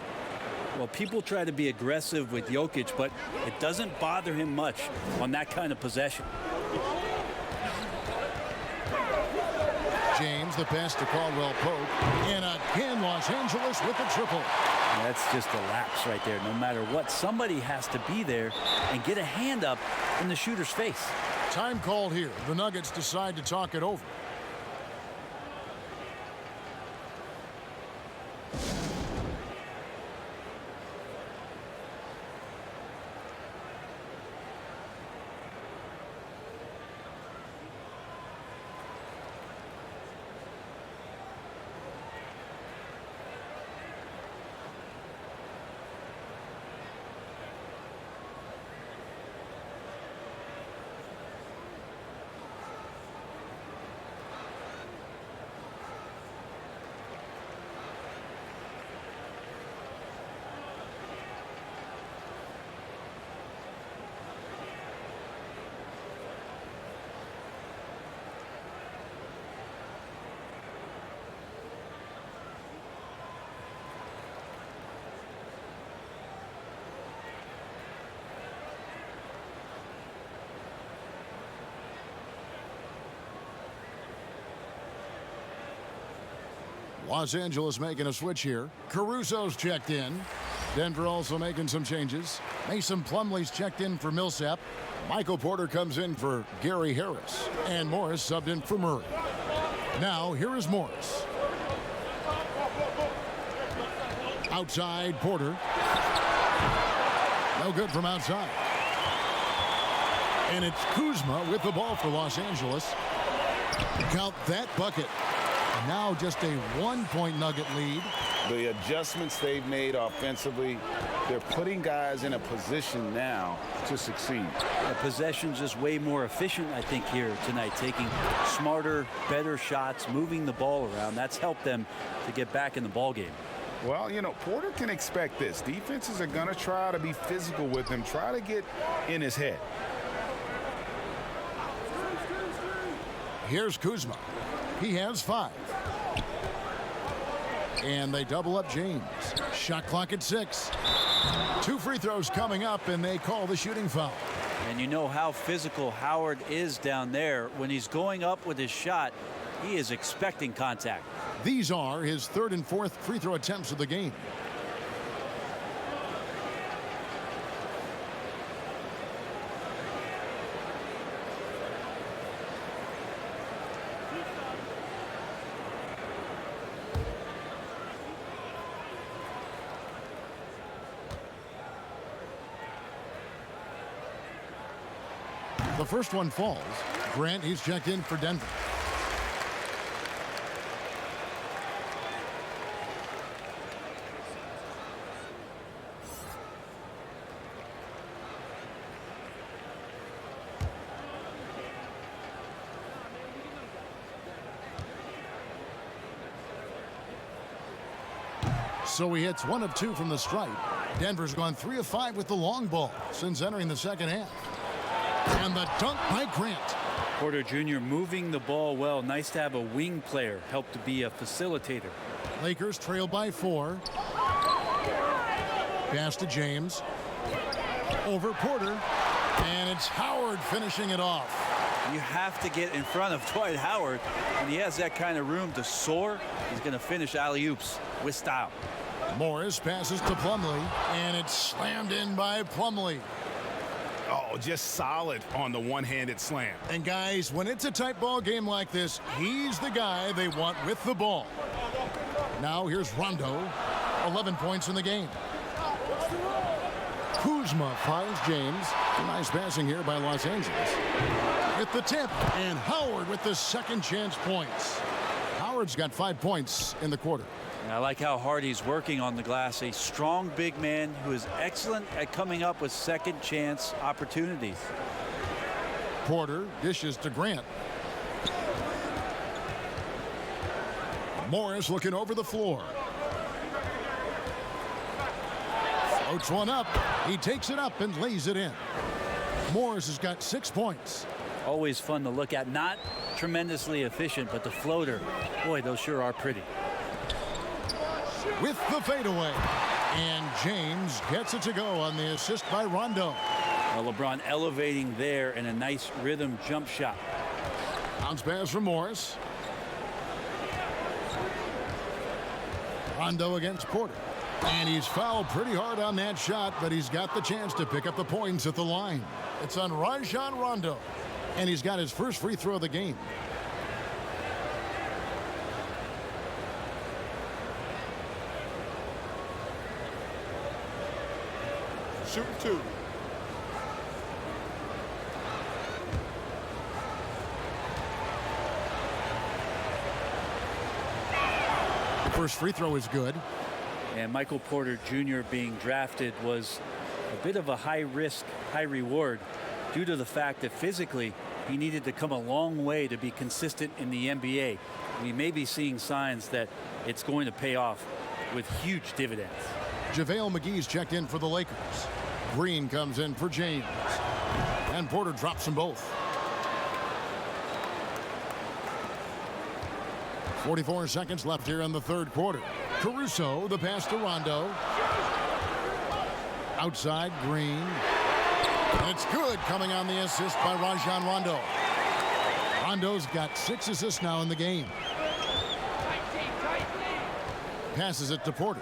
Well, people try to be aggressive with Jokic, but it doesn't bother him much on that kind of possession. James, the pass to Caldwell Pope, and again Los Angeles with the triple. That's just a lapse right there. No matter what, somebody has to be there and get a hand up in the shooter's face. Time called here. The Nuggets decide to talk it over. Los Angeles making a switch here. Caruso's checked in. Denver also making some changes. Mason Plumlee's checked in for Millsap. Michael Porter comes in for Gary Harris. And Morris subbed in for Murray. Now, here is Morris. Outside, Porter. No good from outside. And it's Kuzma with the ball for Los Angeles. Count that bucket. Now just a 1-point Nugget lead. The adjustments they've made offensively, they're putting guys in a position now to succeed. The possession's just way more efficient, I think, here tonight. Taking smarter, better shots, moving the ball around. That's helped them to get back in the ball game. Well, you know, Porter can expect this. Defenses are going to try to be physical with him, try to get in his head. Here's Kuzma. He has 5. And they double up James. Shot clock at 6. 2 free throws coming up, and they call the shooting foul. And you know how physical Howard is down there. When he's going up with his shot, he is expecting contact. These are his 3rd and 4th free throw attempts of the game. The first one falls. Grant, he's checked in for Denver. So he hits 1 of 2 from the stripe. Denver's gone 3 of 5 with the long ball since entering the second half. And the dunk by Grant. Porter Jr. moving the ball well. Nice to have a wing player help to be a facilitator. Lakers trail by 4. Pass to James. Over Porter. And it's Howard finishing it off. You have to get in front of Dwight Howard. When he has that kind of room to soar, he's going to finish alley-oops with style. Morris passes to Plumlee. And it's slammed in by Plumlee. Oh, just solid on the one-handed slam. And guys, when it's a tight ball game like this, he's the guy they want with the ball. Now here's Rondo, 11 points in the game. Kuzma finds James. Nice passing here by Los Angeles. At the tip, and Howard with the second chance points. Howard Howard's got 5 points in the quarter. And I like how hard he's working on the glass. A strong big man who is excellent at coming up with second chance opportunities. Porter dishes to Grant. Morris looking over the floor. Floats one up. He takes it up and lays it in. Morris has got 6 points. Always fun to look at. Not tremendously efficient, but the floater, boy, those sure are pretty. With the fadeaway. And James gets it to go on the assist by Rondo. Well, LeBron elevating there and a nice rhythm jump shot. Bounce pass from Morris. Rondo against Porter. And he's fouled pretty hard on that shot, but he's got the chance to pick up the points at the line. It's on Rajon Rondo. And he's got his first free throw of the game. Shooting 2. The first free throw is good. And Michael Porter Jr. being drafted was a bit of a high risk, high reward due to the fact that physically he needed to come a long way to be consistent in the NBA. We may be seeing signs that it's going to pay off with huge dividends. JaVale McGee's checked in for the Lakers. Green comes in for James. And Porter drops them both. 44 seconds left here in the third quarter. Caruso, the pass to Rondo. Outside, Green. And it's good, coming on the assist by Rajon Rondo. Rondo's got 6 assists now in the game. Passes it to Porter.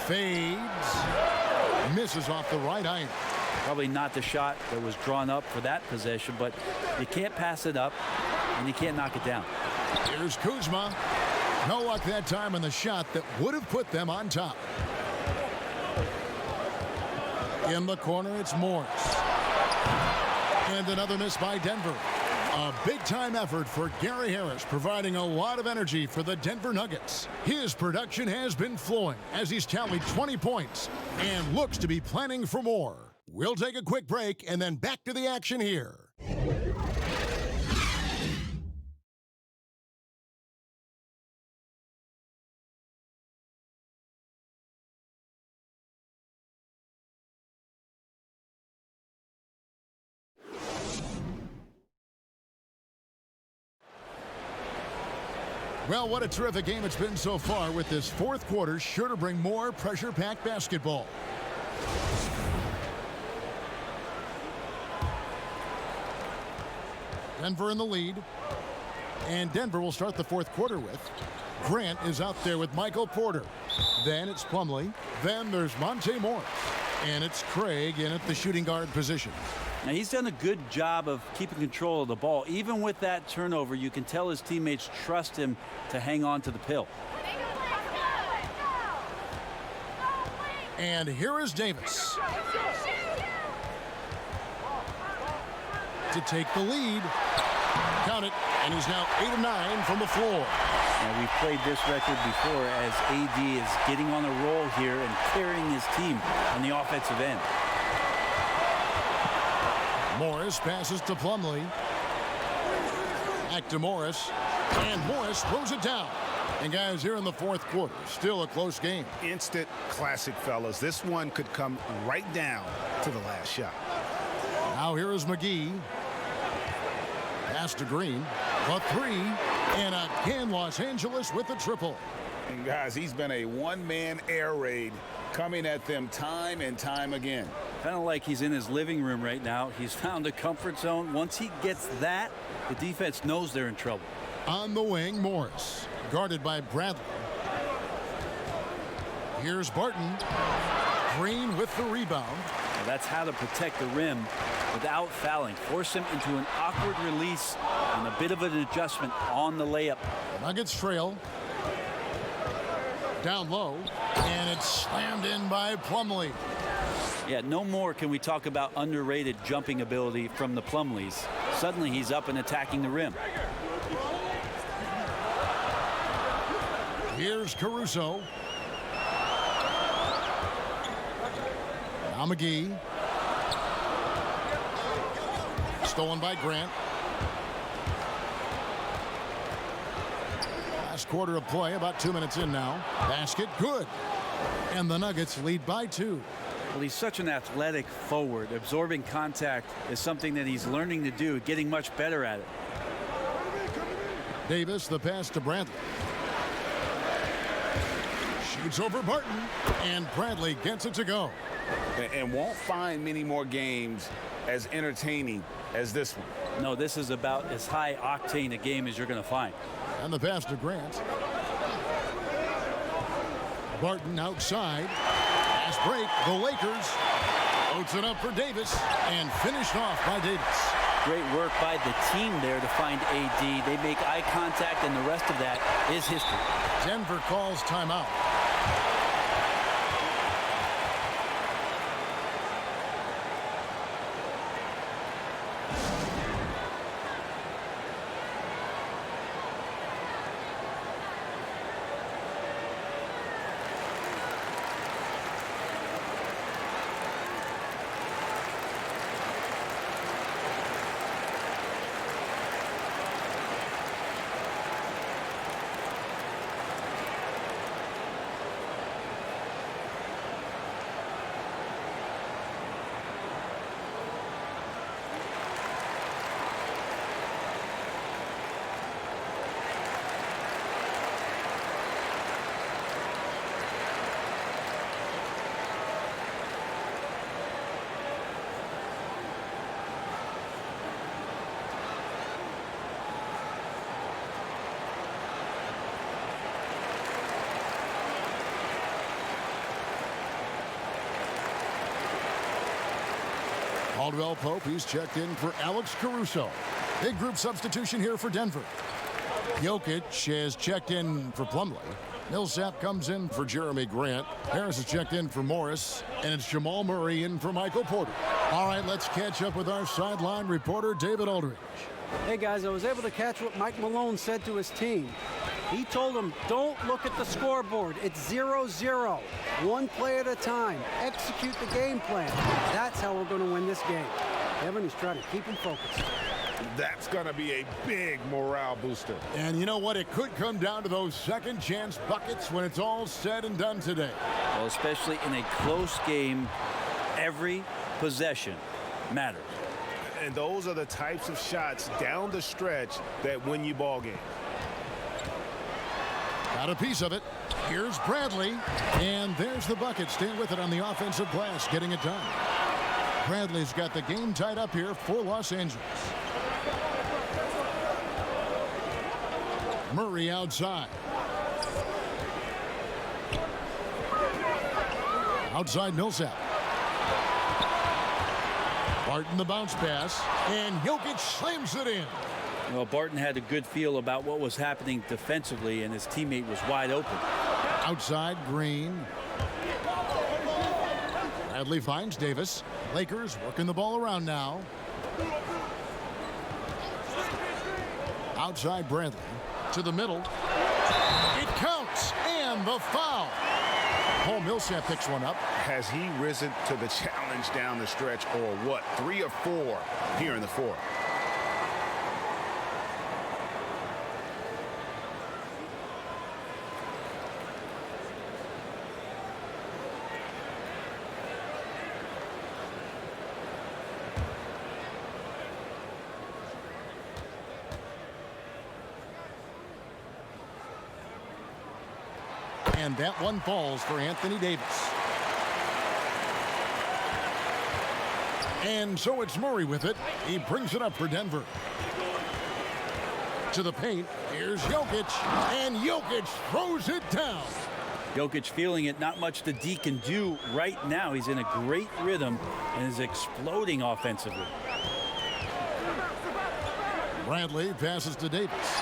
Fades. Misses off the right iron. Probably not the shot that was drawn up for that possession, but you can't pass it up and you can't knock it down. Here's Kuzma. No luck that time on the shot that would have put them on top. In the corner, it's Morris. And another miss by Denver. A big-time effort for Gary Harris, providing a lot of energy for the Denver Nuggets. His production has been flowing as he's tallied 20 points and looks to be planning for more. We'll take a quick break and then back to the action here. Well, what a terrific game it's been so far, with this fourth quarter sure to bring more pressure-packed basketball. Denver in the lead. And Denver will start the fourth quarter with Grant is out there with Michael Porter. Then it's Plumlee. Then there's Monte Morris. And it's Craig in at the shooting guard position. Now, he's done a good job of keeping control of the ball. Even with that turnover, you can tell his teammates trust him to hang on to the pill. And here is Davis to take the lead. Count it, and he's now 8 of 9 from the floor. Now, we've played this record before as AD is getting on a roll here and carrying his team on the offensive end. Morris passes to Plumlee. Back to Morris. And Morris throws it down. And guys, here in the fourth quarter, still a close game. Instant classic, fellas. This one could come right down to the last shot. Now here is McGee. Pass to Green. A 3. And again, Los Angeles with the triple. And guys, he's been a one-man air raid, coming at them time and time again. Kind of like he's in his living room right now. He's found a comfort zone. Once he gets that, the defense knows they're in trouble. On the wing, Morris, guarded by Bradley. Here's Barton. Green with the rebound. Now, that's how to protect the rim without fouling. Force him into an awkward release and a bit of an adjustment on the layup. The Nuggets trail. Down low. And it's slammed in by Plumlee. Yeah, no more can we talk about underrated jumping ability from the Plumlees. Suddenly he's up and attacking the rim. Here's Caruso. Now McGee. Stolen by Grant. Last quarter of play, about 2 minutes in now. Basket, good. And the Nuggets lead by 2. Well, he's such an athletic forward. Absorbing contact is something that he's learning to do, getting much better at it. Davis, the pass to Bradley. Shoots over Barton, and Bradley gets it to go. And won't find many more games as entertaining as this one. No, this is about as high octane a game as you're going to find. And the pass to Grant. Barton outside. Pass break. The Lakers. Loads it up for Davis and finished off by Davis. Great work by the team there to find AD. They make eye contact, and the rest of that is history. Denver calls timeout. Caldwell Pope, he's checked in for Alex Caruso. Big group substitution here for Denver. Jokic has checked in for Plumlee. Millsap comes in for Jeremy Grant. Harris has checked in for Morris. And it's Jamal Murray in for Michael Porter. All right, let's catch up with our sideline reporter, David Aldridge. Hey, guys, I was able to catch what Mike Malone said to his team. He told them, don't look at the scoreboard. It's 0-0. One play at a time. Execute the game plan. That's how we're going to win this game. Evan is trying to keep them focused. That's going to be a big morale booster. And you know what? It could come down to those second chance buckets when it's all said and done today. Well, especially in a close game, every possession matters. And those are the types of shots down the stretch that win you ball games. Got a piece of it. Here's Bradley. And there's the bucket. Stay with it on the offensive glass, getting it done. Bradley's got the game tied up here for Los Angeles. Murray outside. Outside Millsap. Barton the bounce pass. And Jokic slams it in. Well, Barton had a good feel about what was happening defensively, and his teammate was wide open. Outside, Green. Bradley finds Davis. Lakers working the ball around now. Outside Bradley. To the middle. It counts, and the foul. Paul Millsap picks one up. Has he risen to the challenge down the stretch, or what? 3 or 4 here in the fourth. And that one falls for Anthony Davis. And so it's Murray with it. He brings it up for Denver. To the paint. Here's Jokic. And Jokic throws it down. Jokic feeling it. Not much the D can do right now. He's in a great rhythm and is exploding offensively. Bradley passes to Davis.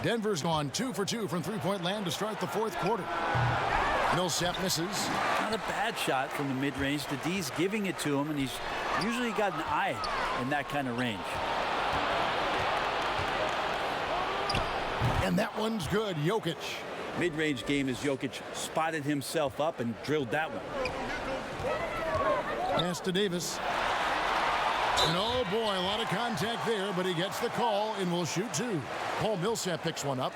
Denver's gone 2 for 2 from three-point land to start the fourth quarter. Millsap misses. Not a bad shot from the mid-range. The D's giving it to him, and he's usually got an eye in that kind of range. And that one's good. Jokic. Mid-range game as Jokic spotted himself up and drilled that one. Pass to Davis. And oh boy, a lot of contact there, but he gets the call and will shoot two. Paul Millsap picks one up.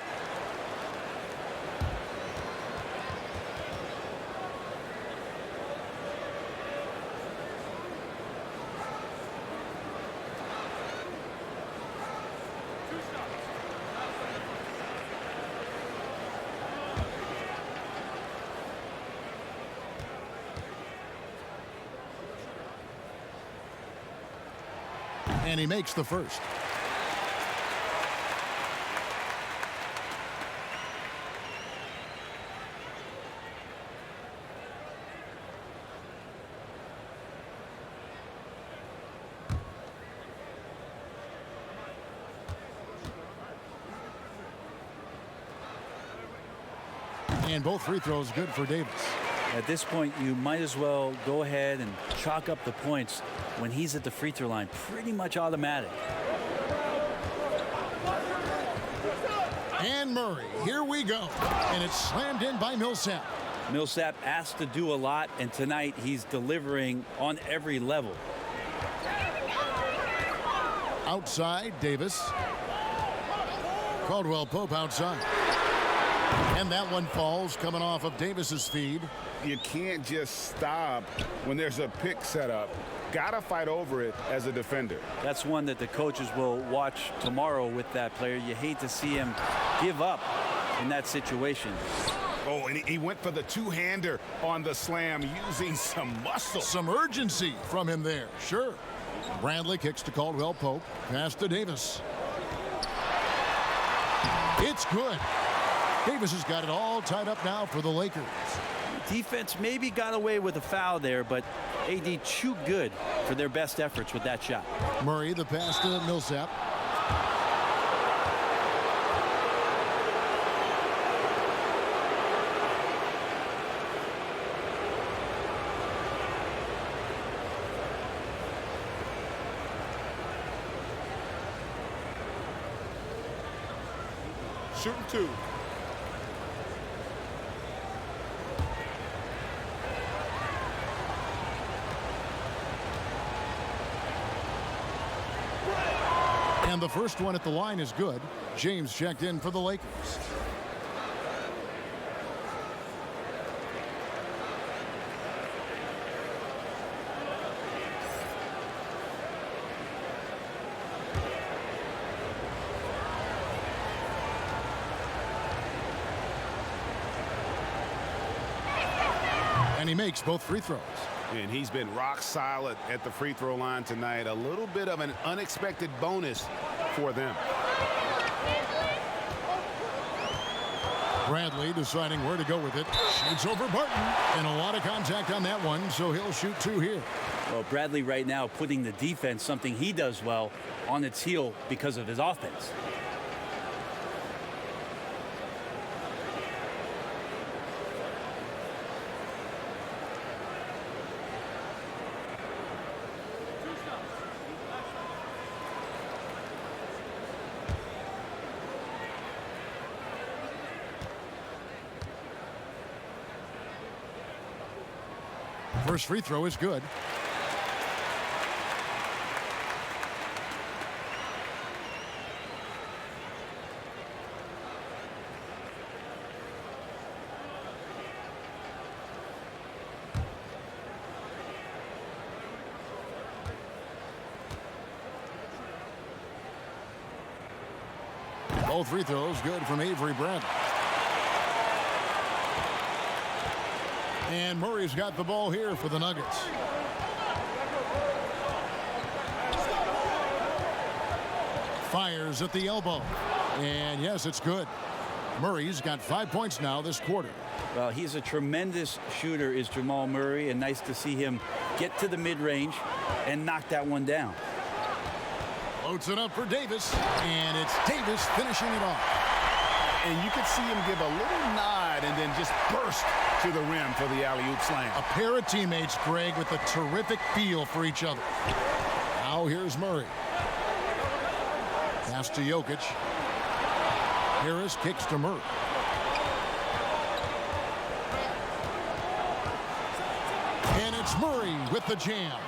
And he makes the first. And both free throws good for Davis. At this point, you might as well go ahead and chalk up the points when he's at the free throw line. Pretty much automatic. And Murray, here we go. And it's slammed in by Millsap. Millsap asked to do a lot, and tonight he's delivering on every level. Outside, Davis. Caldwell Pope outside. And that one falls coming off of Davis's feed. You can't just stop when there's a pick set up. Gotta fight over it as a defender. That's one that the coaches will watch tomorrow with that player. You hate to see him give up in that situation. Oh, and he went for the two-hander on the slam using some muscle. Some urgency from him there, sure. Bradley kicks to Caldwell Pope. Pass to Davis. It's good. Davis has got it all tied up now for the Lakers. Defense maybe got away with a foul there, but AD too good for their best efforts with that shot. Murray, the pass to Millsap. Shooting two. And the first one at the line is good. James checked in for the Lakers. And he makes both free throws. And he's been rock solid at the free throw line tonight. A little bit of an unexpected bonus for them. Bradley deciding where to go with it. Shoots over Barton. And a lot of contact on that one, so he'll shoot two here. Well, Bradley right now putting the defense, something he does well, on its heel because of his offense. First free throw is good. Both free throws good from Avery Bradley. And Murray's got the ball here for the Nuggets. Fires at the elbow. And yes, it's good. Murray's got 5 points now this quarter. Well, he's a tremendous shooter, is Jamal Murray, and nice to see him get to the mid-range and knock that one down. Floats it up for Davis, and it's Davis finishing it off. And you could see him give a little nod and then just burst to the rim for the alley-oop slam. A pair of teammates, Greg, with a terrific feel for each other. Now here's Murray. Pass to Jokic. Harris kicks to Murray. And it's Murray with the jam.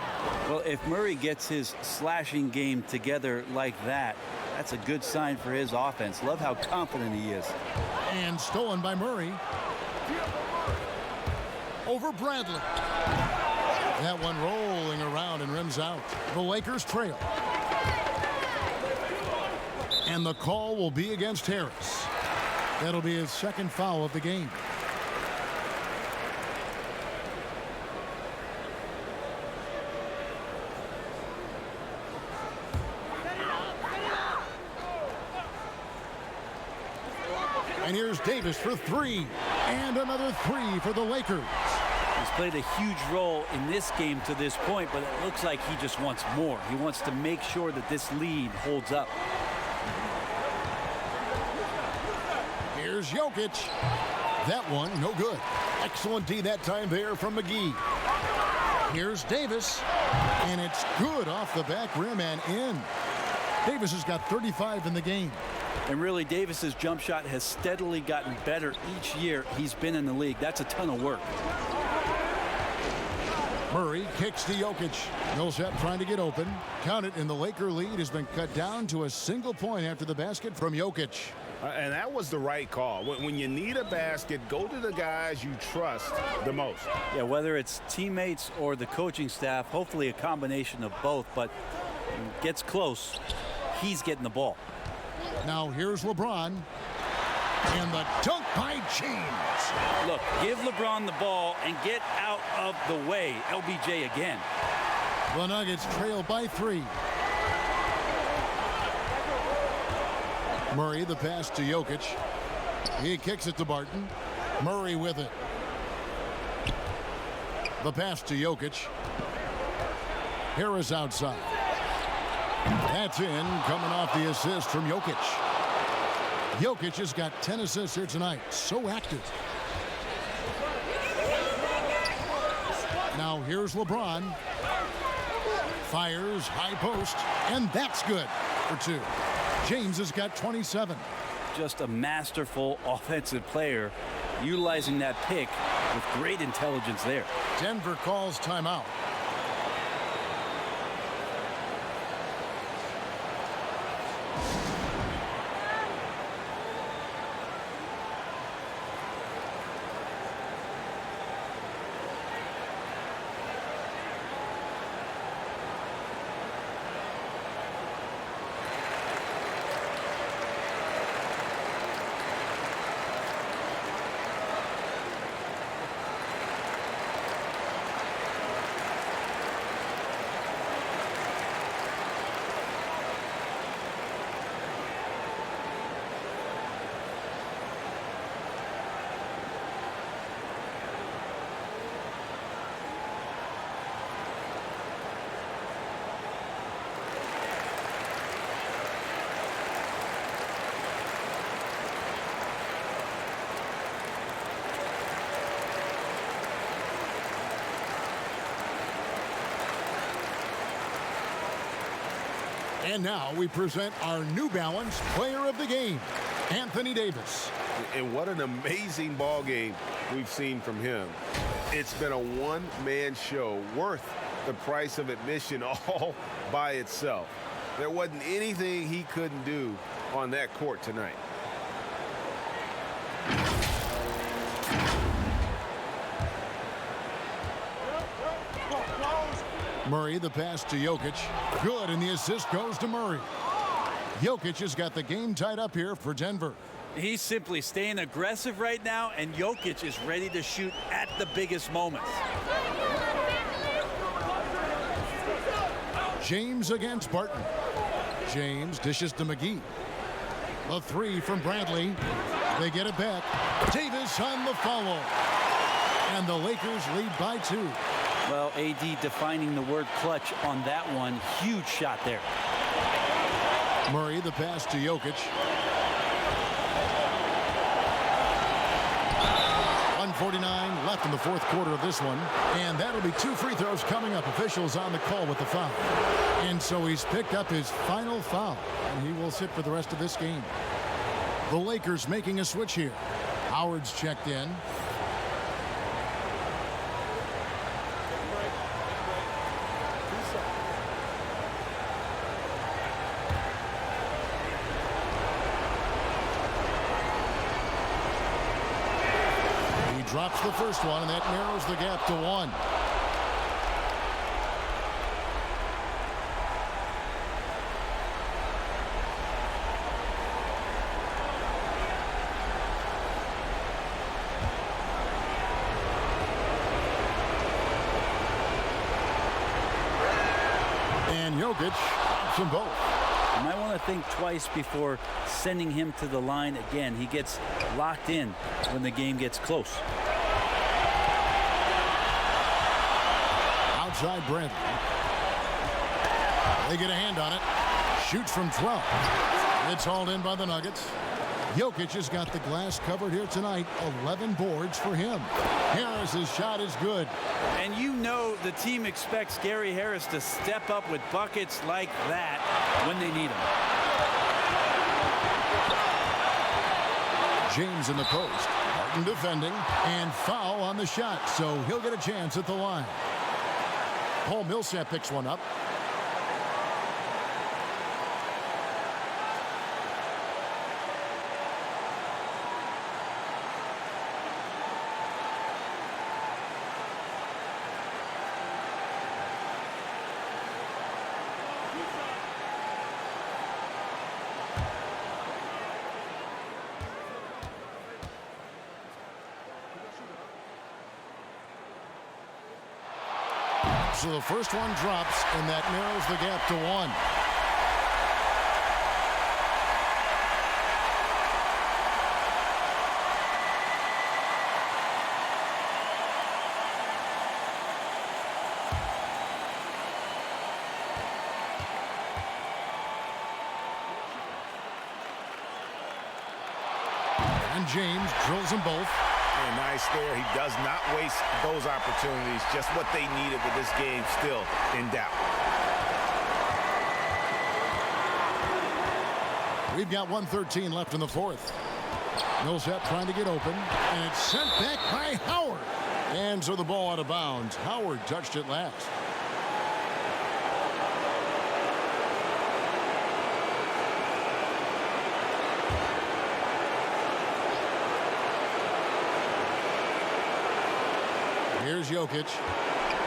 Well, if Murray gets his slashing game together like that, that's a good sign for his offense. Love how confident he is. And stolen by Murray. Over Bradley. That one rolling around and rims out. The Lakers trail. And the call will be against Harris. That'll be his second foul of the game. And here's Davis for three. And another three for the Lakers. He's played a huge role in this game to this point, but it looks like he just wants more. He wants to make sure that this lead holds up. Here's Jokic. That one, no good. Excellent D that time there from McGee. Here's Davis. And it's good off the back rim and in. Davis has got 35 in the game. And really, Davis's jump shot has steadily gotten better each year he's been in the league. That's a ton of work. Murray kicks to Jokic. Millsap trying to get open. Count it, and the Laker lead has been cut down to a single point after the basket from Jokic. And that was the right call. When you need a basket, go to the guys you trust the most. Yeah, whether it's teammates or the coaching staff, hopefully a combination of both, but when it gets close, he's getting the ball. Now here's LeBron. And the dunk by James. Look, give LeBron the ball and get out of the way. LBJ again. The Nuggets trail by 3. Murray, the pass to Jokic. He kicks it to Barton. Murray with it. The pass to Jokic. Harris outside. That's in, coming off the assist from Jokic. Jokic has got 10 assists here tonight. So active. Now here's LeBron. Fires, high post, and that's good for 2. James has got 27. Just a masterful offensive player, utilizing that pick with great intelligence there. Denver calls timeout. And now we present our New Balance Player of the Game, Anthony Davis. And what an amazing ball game we've seen from him. It's been a one-man show worth the price of admission all by itself. There wasn't anything he couldn't do on that court tonight. Murray, the pass to Jokic. Good, and the assist goes to Murray. Jokic has got the game tied up here for Denver. He's simply staying aggressive right now, and Jokic is ready to shoot at the biggest moments. James against Barton. James dishes to McGee. The 3 from Bradley. They get it back. Davis on the follow. And the Lakers lead by 2. Well, AD defining the word clutch on that one. Huge shot there. Murray, the pass to Jokic. 1:49 left in the fourth quarter of this one. And that'll be 2 free throws coming up. Officials on the call with the foul. And so he's picked up his final foul. And he will sit for the rest of this game. The Lakers making a switch here. Howard's checked in. Drops the first one, and that narrows the gap to 1. And Jokic drops them both. You might want to think twice before sending him to the line again. He gets locked in when the game gets close. Outside Bradley. They get a hand on it. Shoots from 12. It's hauled in by the Nuggets. Jokic has got the glass covered here tonight. 11 boards for him. Harris's shot is good. And you know the team expects Gary Harris to step up with buckets like that when they need him. James in the post. Martin defending. And foul on the shot, so he'll get a chance at the line. Paul Millsap picks one up. So the first one drops, and that narrows the gap to 1. And James drills them both. And nice there. He does not waste those opportunities. Just what they needed with this game still in doubt. We've got 1:13 left in the fourth. Millsap trying to get open. And it's sent back by Howard. And so the ball out of bounds. Howard touched it last. Here's Jokic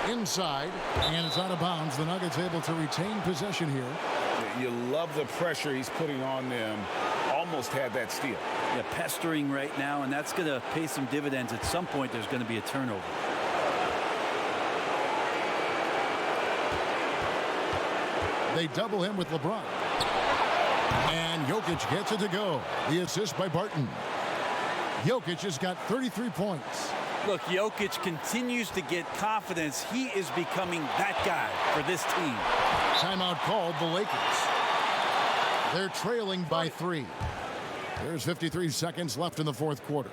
inside, and it's out of bounds. The Nuggets able to retain possession here. You love the pressure he's putting on them. Almost had that steal. Yeah, pestering right now, and that's going to pay some dividends. At some point, there's going to be a turnover. They double him with LeBron. And Jokic gets it to go. The assist by Barton. Jokic has got 33 points. Look, Jokic continues to get confidence. He is becoming that guy for this team. Timeout called the Lakers. They're trailing by 3. There's 53 seconds left in the fourth quarter.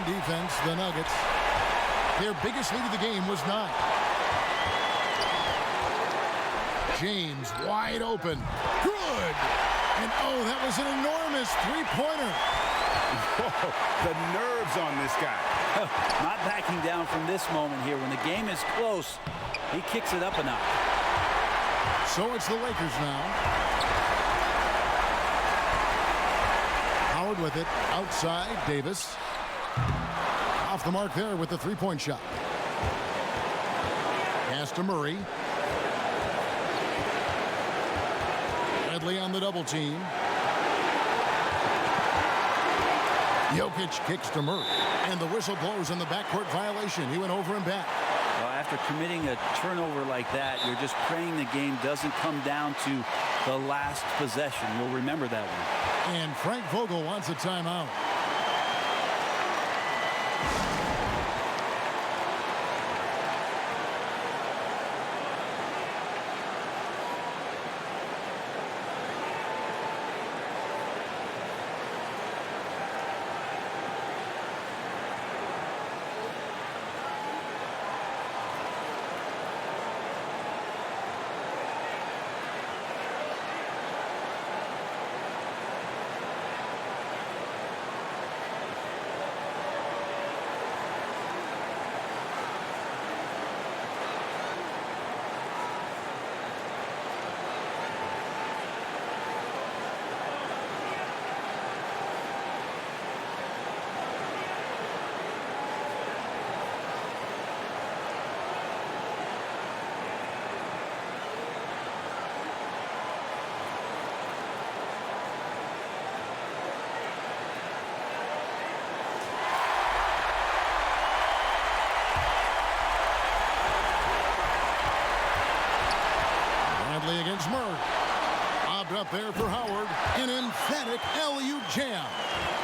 Defense, the Nuggets. Their biggest lead of the game was 9. James wide open. Good. And oh, that was an enormous three-pointer. Whoa, the nerves on this guy. Not backing down from this moment here. When the game is close, he kicks it up a notch. So it's the Lakers now. Howard with it. Outside, Davis. Off the mark there with the three-point shot. Pass to Murray. Bradley on the double team. Jokic kicks to Murray. And the whistle blows on the backcourt violation. He went over and back. Well, after committing a turnover like that, you're just praying the game doesn't come down to the last possession. You'll remember that one. And Frank Vogel wants a timeout. Against Murray. Lobbed up there for Howard. An emphatic LU jam.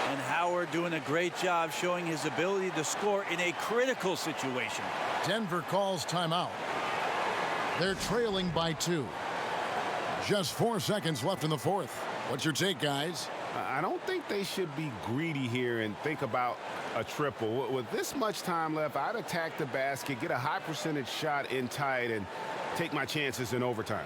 And Howard doing a great job showing his ability to score in a critical situation. Denver calls timeout. They're trailing by 2. Just 4 seconds left in the fourth. What's your take, guys? I don't think they should be greedy here and think about a triple. With this much time left, I'd attack the basket, get a high percentage shot in tight, and take my chances in overtime.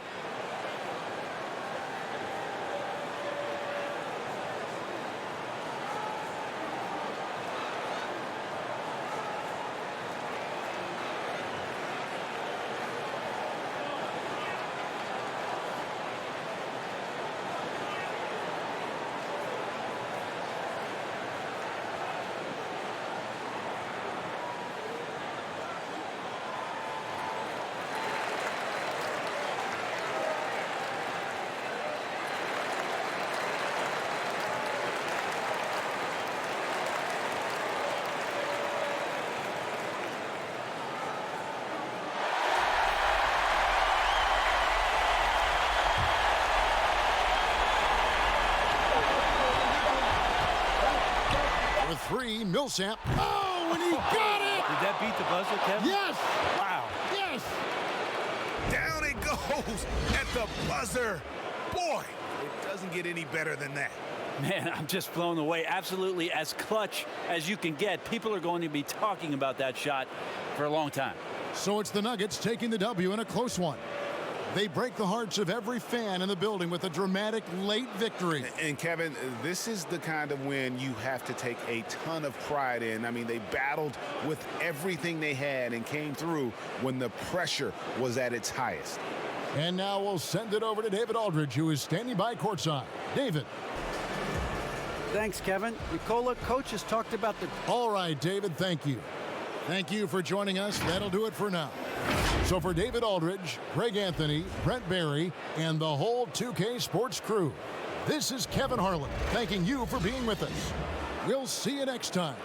Three, Millsap. Oh, and he got it! Did that beat the buzzer, Kevin? Yes! Wow. Yes! Down it goes at the buzzer. Boy, it doesn't get any better than that. Man, I'm just blown away. Absolutely as clutch as you can get. People are going to be talking about that shot for a long time. So it's the Nuggets taking the W in a close one. They break the hearts of every fan in the building with a dramatic late victory. And Kevin, this is the kind of win you have to take a ton of pride in. I mean, they battled with everything they had and came through when the pressure was at its highest. And now we'll send it over to David Aldridge, who is standing by courtside. David. Thanks, Kevin. Nicola, coach has talked about the... All right, David, thank you. Thank you for joining us. That'll do it for now. So for David Aldridge, Greg Anthony, Brent Barry, and the whole 2K Sports crew, this is Kevin Harlan thanking you for being with us. We'll see you next time.